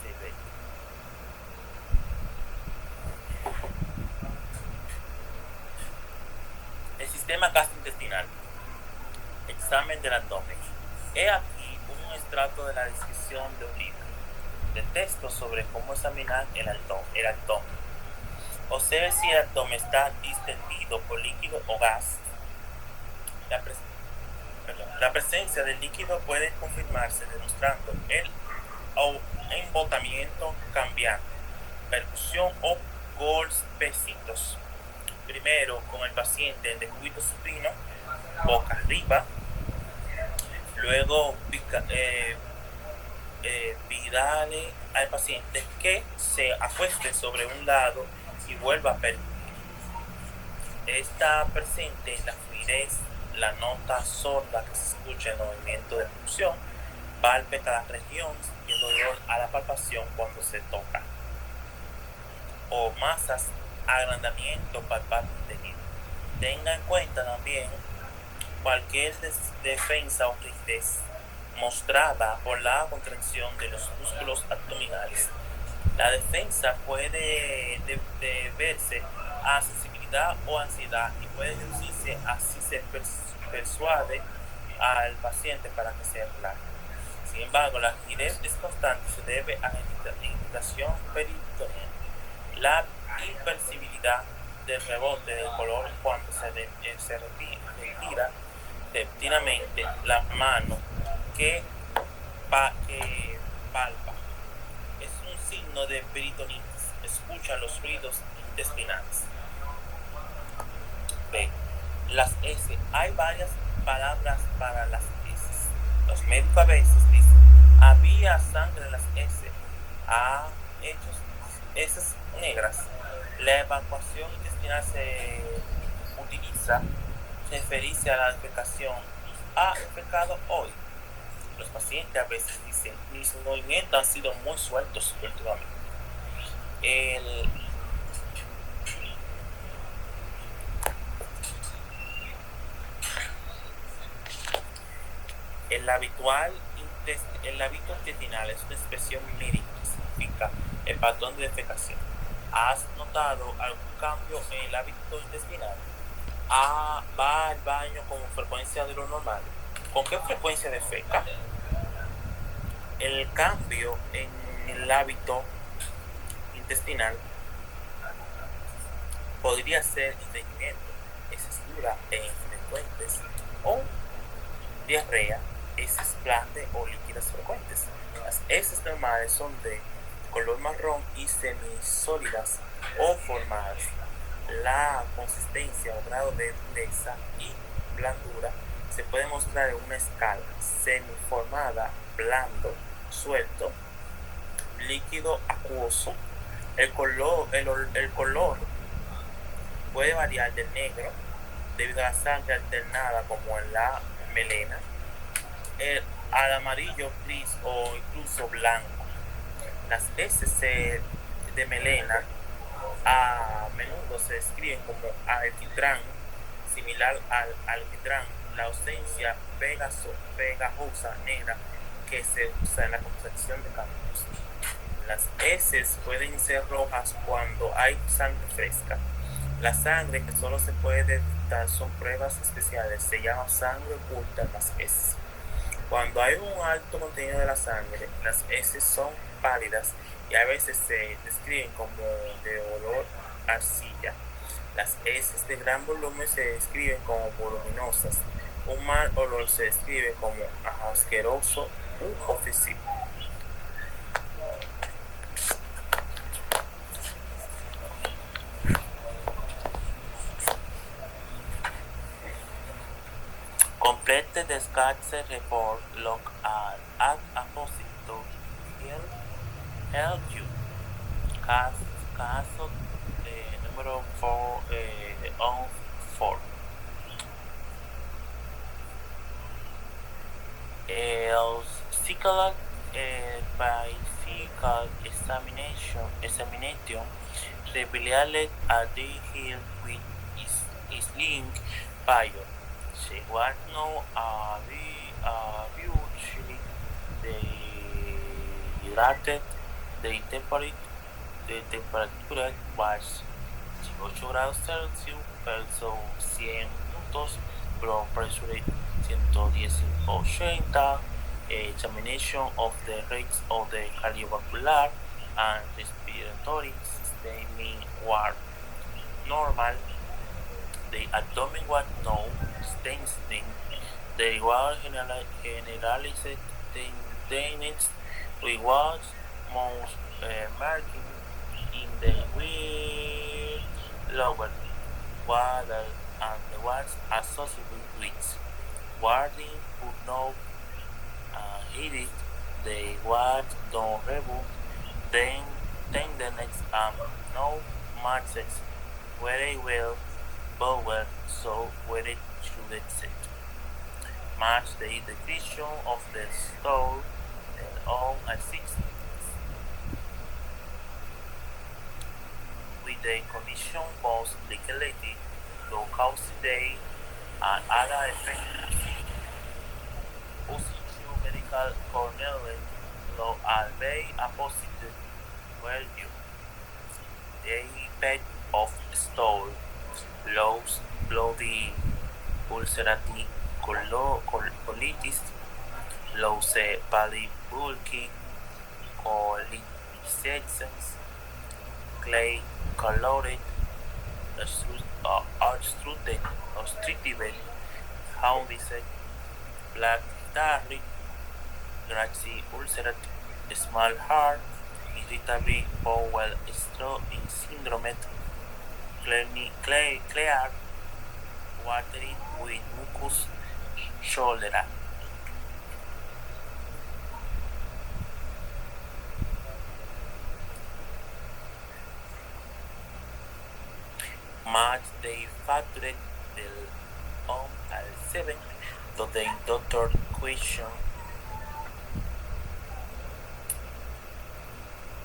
El sistema gastrointestinal. Examen del abdomen. He aquí un extracto de la descripción de un libro de texto sobre cómo examinar el abdomen. Observe si el abdomen está distendido por líquido o gas. La presencia del líquido puede confirmarse demostrando el embotamiento cambiante, percusión o golpecitos. Primero con el paciente en descuido supino, boca arriba, luego pídale al paciente que se acueste sobre un lado y vuelva a percutir. Está presente la fluidez, la nota sorda que se escucha en el movimiento de punción, palpe cada región y el dolor a la palpación cuando se toca. O masas, agrandamiento palpable interior. Tenga en cuenta también cualquier defensa o rigidez mostrada por la contracción de los músculos abdominales. La defensa puede deberse a sensibilidad o ansiedad y puede reducirse así se persuade al paciente para que se relaje. Sin embargo, la rigidez es constante se debe a la irritación peritoneal. La imperceptibilidad del rebote del color cuando se retira repentinamente la mano que palpa. Es un signo de peritonitis. Escucha los ruidos intestinales. B. Las S. Hay varias palabras para las S. Los médicos a veces dicen, había sangre en las S. Ha hecho S negras. La evacuación intestinal se utiliza referirse a la defecación. Ha defecado hoy. Los pacientes a veces dicen, mis movimientos han sido muy sueltos últimamente. El hábito intestinal es una expresión médica que significa el patrón de defecación. ¿Has notado algún cambio en el hábito intestinal? ¿Va al baño con frecuencia de lo normal? ¿Con qué frecuencia defeca? El cambio en el hábito intestinal podría ser estreñimiento, heces duras e infrecuentes, o diarrea, heces blandas o líquidas frecuentes. Las heces normales son de color marrón y semisólidas o formadas. La consistencia o grado de dureza y blandura se puede mostrar en una escala: semiformada, blando, suelto, líquido, acuoso. El color puede variar del negro debido a la sangre alternada como en la melena, al amarillo, gris o incluso blanco. Las heces de melena a menudo se describen como alquitrán, similar al alquitrán. La ausencia pegajosa negra que se usa en la contracción de caminos. Las heces pueden ser rojas cuando hay sangre fresca. La sangre que solo se puede detectar son pruebas especiales, se llama sangre oculta en las heces. Cuando hay un alto contenido de la sangre, las heces son pálidas y a veces se describen como de olor a arcilla. Las heces de gran volumen se describen como voluminosas. Un mal olor se describe como asqueroso u ofensivo. Complete the Scatse report log at apposito LQ caso número 4. El physical examination revealed a day here with his link bio. She was now virtually dehydrated. The temperature was 18 grados Celsius, pulso 100 minutos, blood pressure 110/80, examination of the rates of the cardiovascular and respiratory system were normal. The abdomen was no staining. There was generalized tenderness. There was most marking in the wheel lower water and was associated with warding could not hit it. They was no reboot, then tenderness and no matches very well bowel, so where it should sit. Match the division of the store and all assistance. With the condition was liquidated, low causality and other effects. Positive medical cornelate lo albei apposite value. They bed of stone, lows, bloody ulcerati colitis, lose body bulky, colitiscence, clay colored, obstructive, jaundice, black tarry, graxy ulcerat, small heart, irritable bowel syndrome, clear, watery with mucus, cholera. Much they factored del al 7 to the doctor question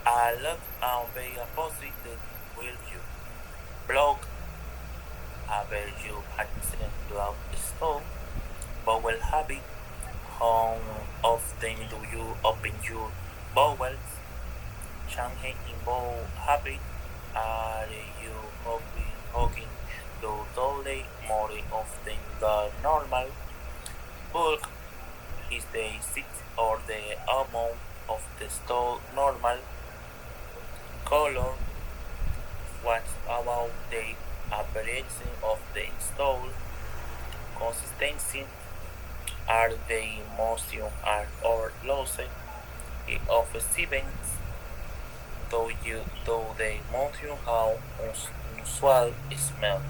a lot and be opposite that will you block a you accident blood stone bowel habit how often do you open your bowels change in bowel habit are you hugging the toilet more often than normal bulk is the size or the amount of the stool normal color what about the appearance of the stool consistency are the motion or loss of events do the motion how unusual smell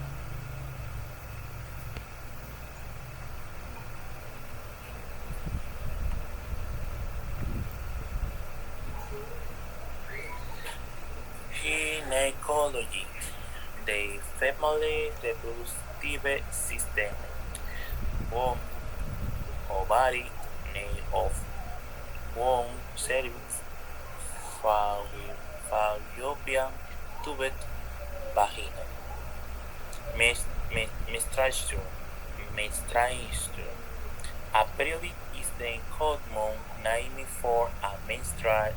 gynecology the family reproductive system womb ovary nail of womb cervix fallopian tube vagina menstruation a period is the common name for a menstrual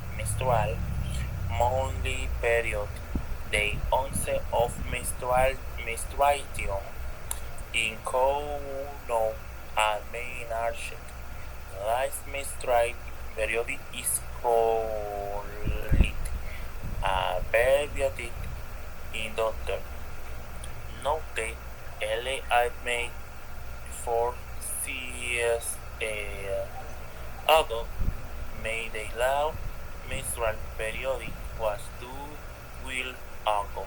monthly period the onset of menstruation in no a menarche last menstrual period is called a periodic in doctor note I made for CS ago made a law menstrual period was 2 weeks ago.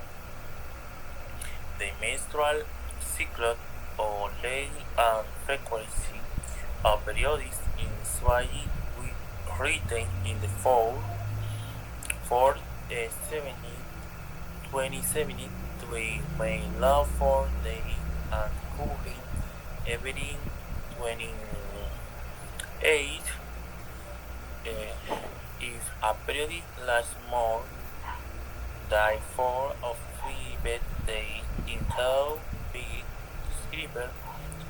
The menstrual cycle or length and frequency of periods in Swahili written in the 2070 we may love for the and cooking every 28 if a period lasts more than 4 or 3 days until be described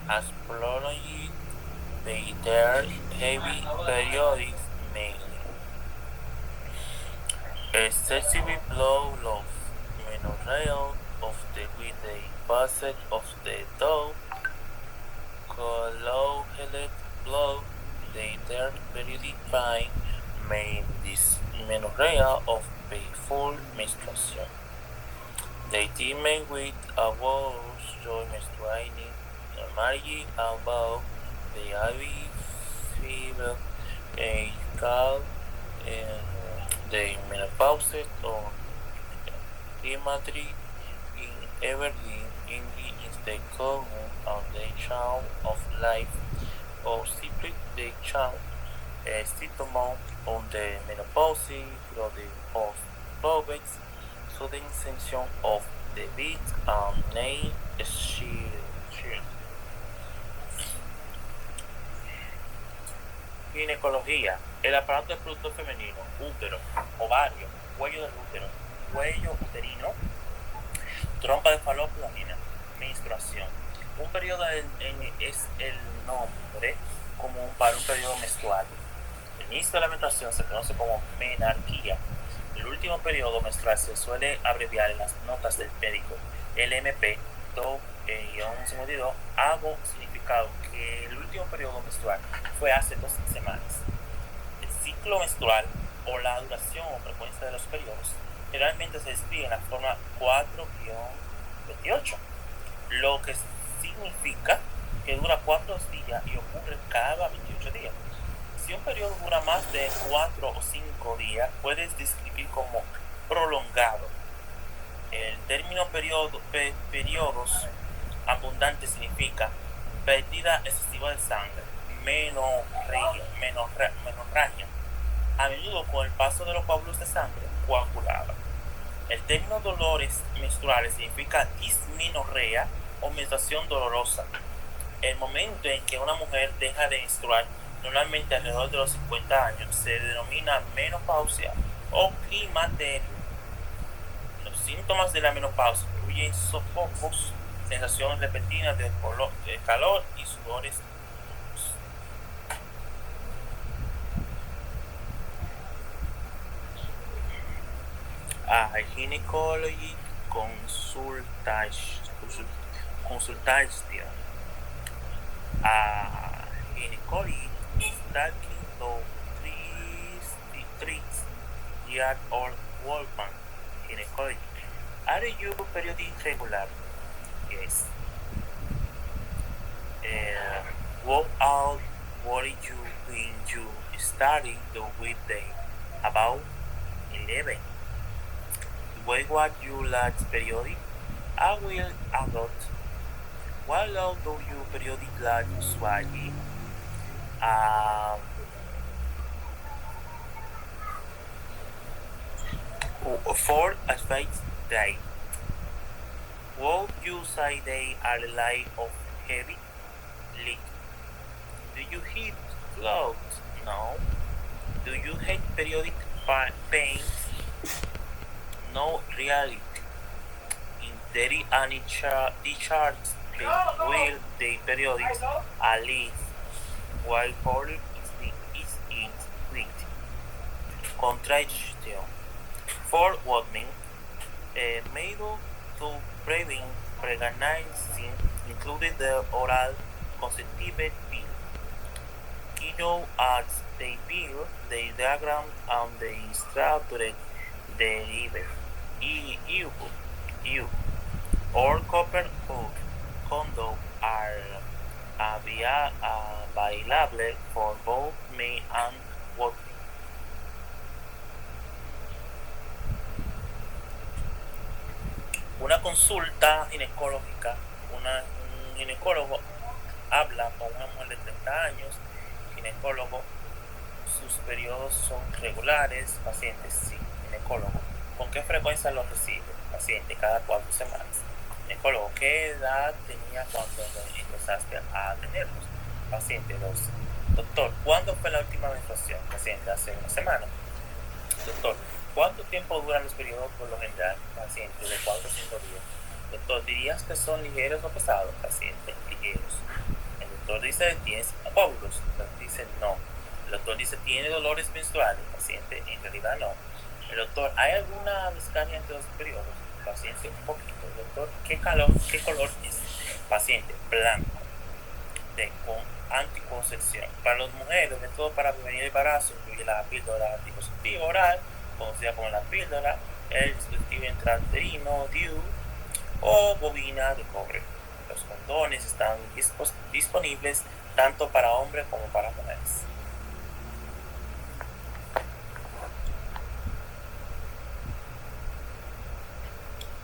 as prolonged they their heavy periods mainly excessive blood loss menorrhea of the weekday passage of the dog coagulated blood they their periodic fine main dysmenorrhea of the full menstruation. They team with a worse joy menstruating normality about the IV fever a cal the menopause or imagery in everything in the common and the charm of life or simply the charm symptom on the menopause through the post-puberty sudden section of the beat and nail shield. Ginecología, el aparato reproductor femenino, útero, ovario, cuello del útero, cuello uterino, trompa de falopio, vagina, menstruación. Un periodo es el nombre común para un periodo menstrual. El inicio de la menstruación se conoce como menarquía. El último periodo menstrual se suele abreviar en las notas del médico LMP 2-52 hago significado que el último periodo menstrual fue hace 2 semanas. El ciclo menstrual o la duración o frecuencia de los periodos generalmente se describe en la forma 4-28, lo que significa que dura 4 días y ocurre cada 28 días. Si un periodo dura más de 4 o 5 días, puedes describir como prolongado. El término periodos abundantes significa pérdida excesiva de sangre, menorragia, a menudo con el paso de los coágulos de sangre coagulada. El término dolores menstruales significa dismenorrea o menstruación dolorosa. El momento en que una mujer deja de menstruar, normalmente alrededor de los 50 años, se denomina menopausia o climaterio. Los síntomas de la menopausia incluyen sofocos, sensaciones repentinas de calor y sudores. Gynecology consultation. Gynecology is talking to 3-year-old woman. Gynecology. Are you periodic regular? Yes. What all worry you when you started the weekday? About 11. Why what you last periodic? I will adopt. What long do you periodic last swaggy? For a space day. Would you say they are light or heavy? Light. Do you hate clothes? No. Do you hate periodic pains? No, really. In theory, any discharge will the periodics at least while for is it with contraction. For women, made to prevent pregnancy included the oral contraceptive pill. As they pill, the diagram and the structure deliver. EU or copper hook condom are available for both men and women. Una consulta ginecológica, un ginecólogo habla con una mujer de 30 años, ginecólogo, sus periodos son regulares, paciente sí, ginecólogo, ¿con qué frecuencia los recibe? Paciente, cada 4 semanas. Ginecólogo, ¿qué edad tenía cuando empezaste a tenerlos? Paciente, 12. Doctor, ¿cuándo fue la última menstruación? Paciente, hace una semana. Doctor, ¿cuánto tiempo duran los periodos por lo general? Paciente, de 4 a 5 días. Doctor, ¿dirías que son ligeros o pesados? Paciente, ligeros. El doctor dice, ¿tienes óvulos? El doctor dice, no. El doctor dice, ¿tiene dolores menstruales? Paciente, en realidad no. El doctor, ¿hay alguna discaria entre los periodos? Paciente, un poquito. El doctor, ¿qué color es? Paciente, blanco. Con anticoncepción. Para las mujeres, el método para prevenir el embarazo incluye la píldora anticonceptiva oral, conocida como la píldora, el dispositivo intrauterino, DIU o bobina de cobre. Los condones están disponibles tanto para hombres como para mujeres.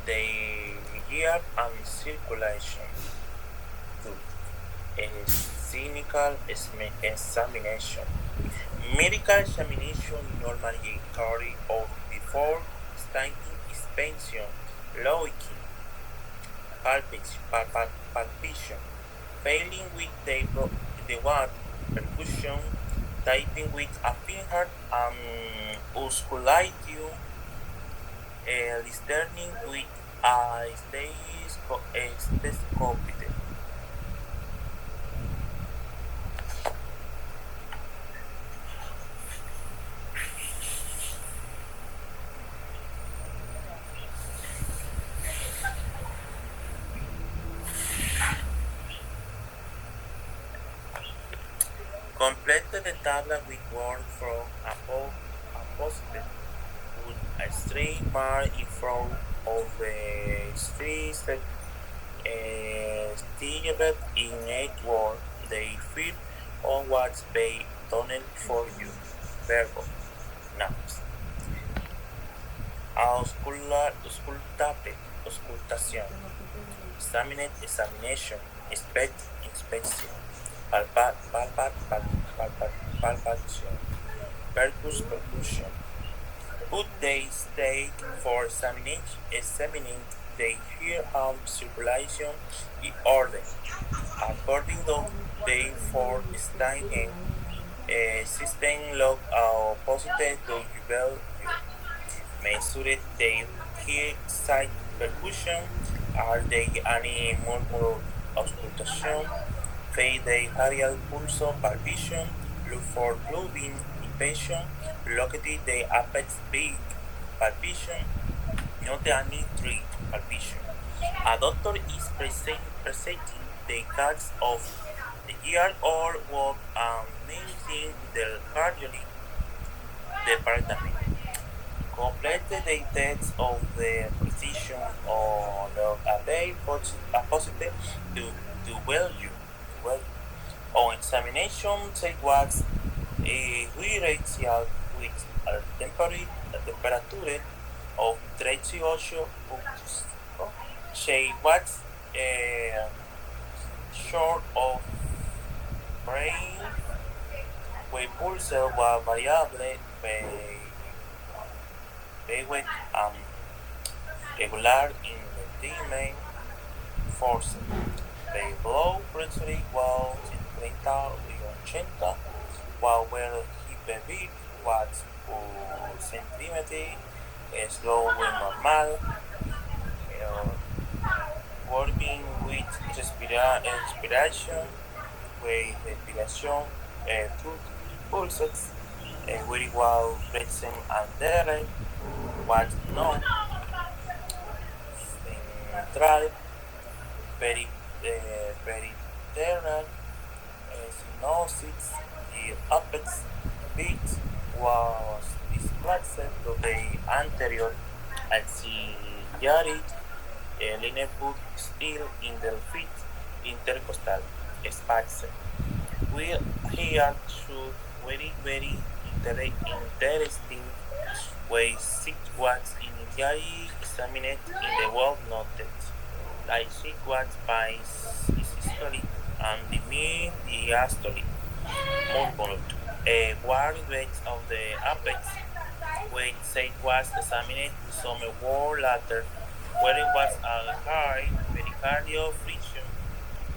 The year and circulation. Clinical examination. Medical examination normally carry out before starting inspection, looking, palpation, failing with the one percussion, typing with a finger and osculating, listening with a stethoscope. tabla with word from apposite with a straight mark in front of the street step styled in 8 words. They feed on what's they done for you. Verbo. Nouns. Auscultate, auscultación. Examine, examination. Inspect, inspection. Palpation. Percus, percussion. Put they state for examining they hear circulation in order. According to they for staying system log opposite to rebel measured they hear sight percussion are they any murmur auscultation fade they aerial pulso palpation look for clubbing impatient locate the apex big palpation not any tree palpation. A doctor is presenting the cards of the year or what managing the cardiology department. Complete the text of the physician on a day positive to well you. On examination, take what's a ratio with a temperature of 38 puntos. Say what's short of brain we pulse wa variable weight regular in the main force. The blow pressure igual 30 y 80 while where he watts per centimeter slow and normal working with respiration with respiration through pulses very well present and there what no central peripheral synosis the apex beat was displaced to the anterior axillary line put still in the feet intercostal space. We here should very interesting way 6 watts initially examined in the world noted like 6 watts by systolic and the diastolic movement. A word weight of the apex weight 6 watts examined some word later where it was a high pericardial friction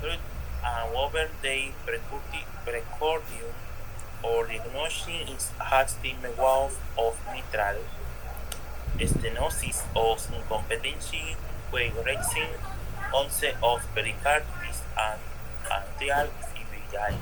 root and over the precordium or diagnosing is has the wall of mitral stenosis or incompetency with raising onset of pericarditis and atrial fibrillae.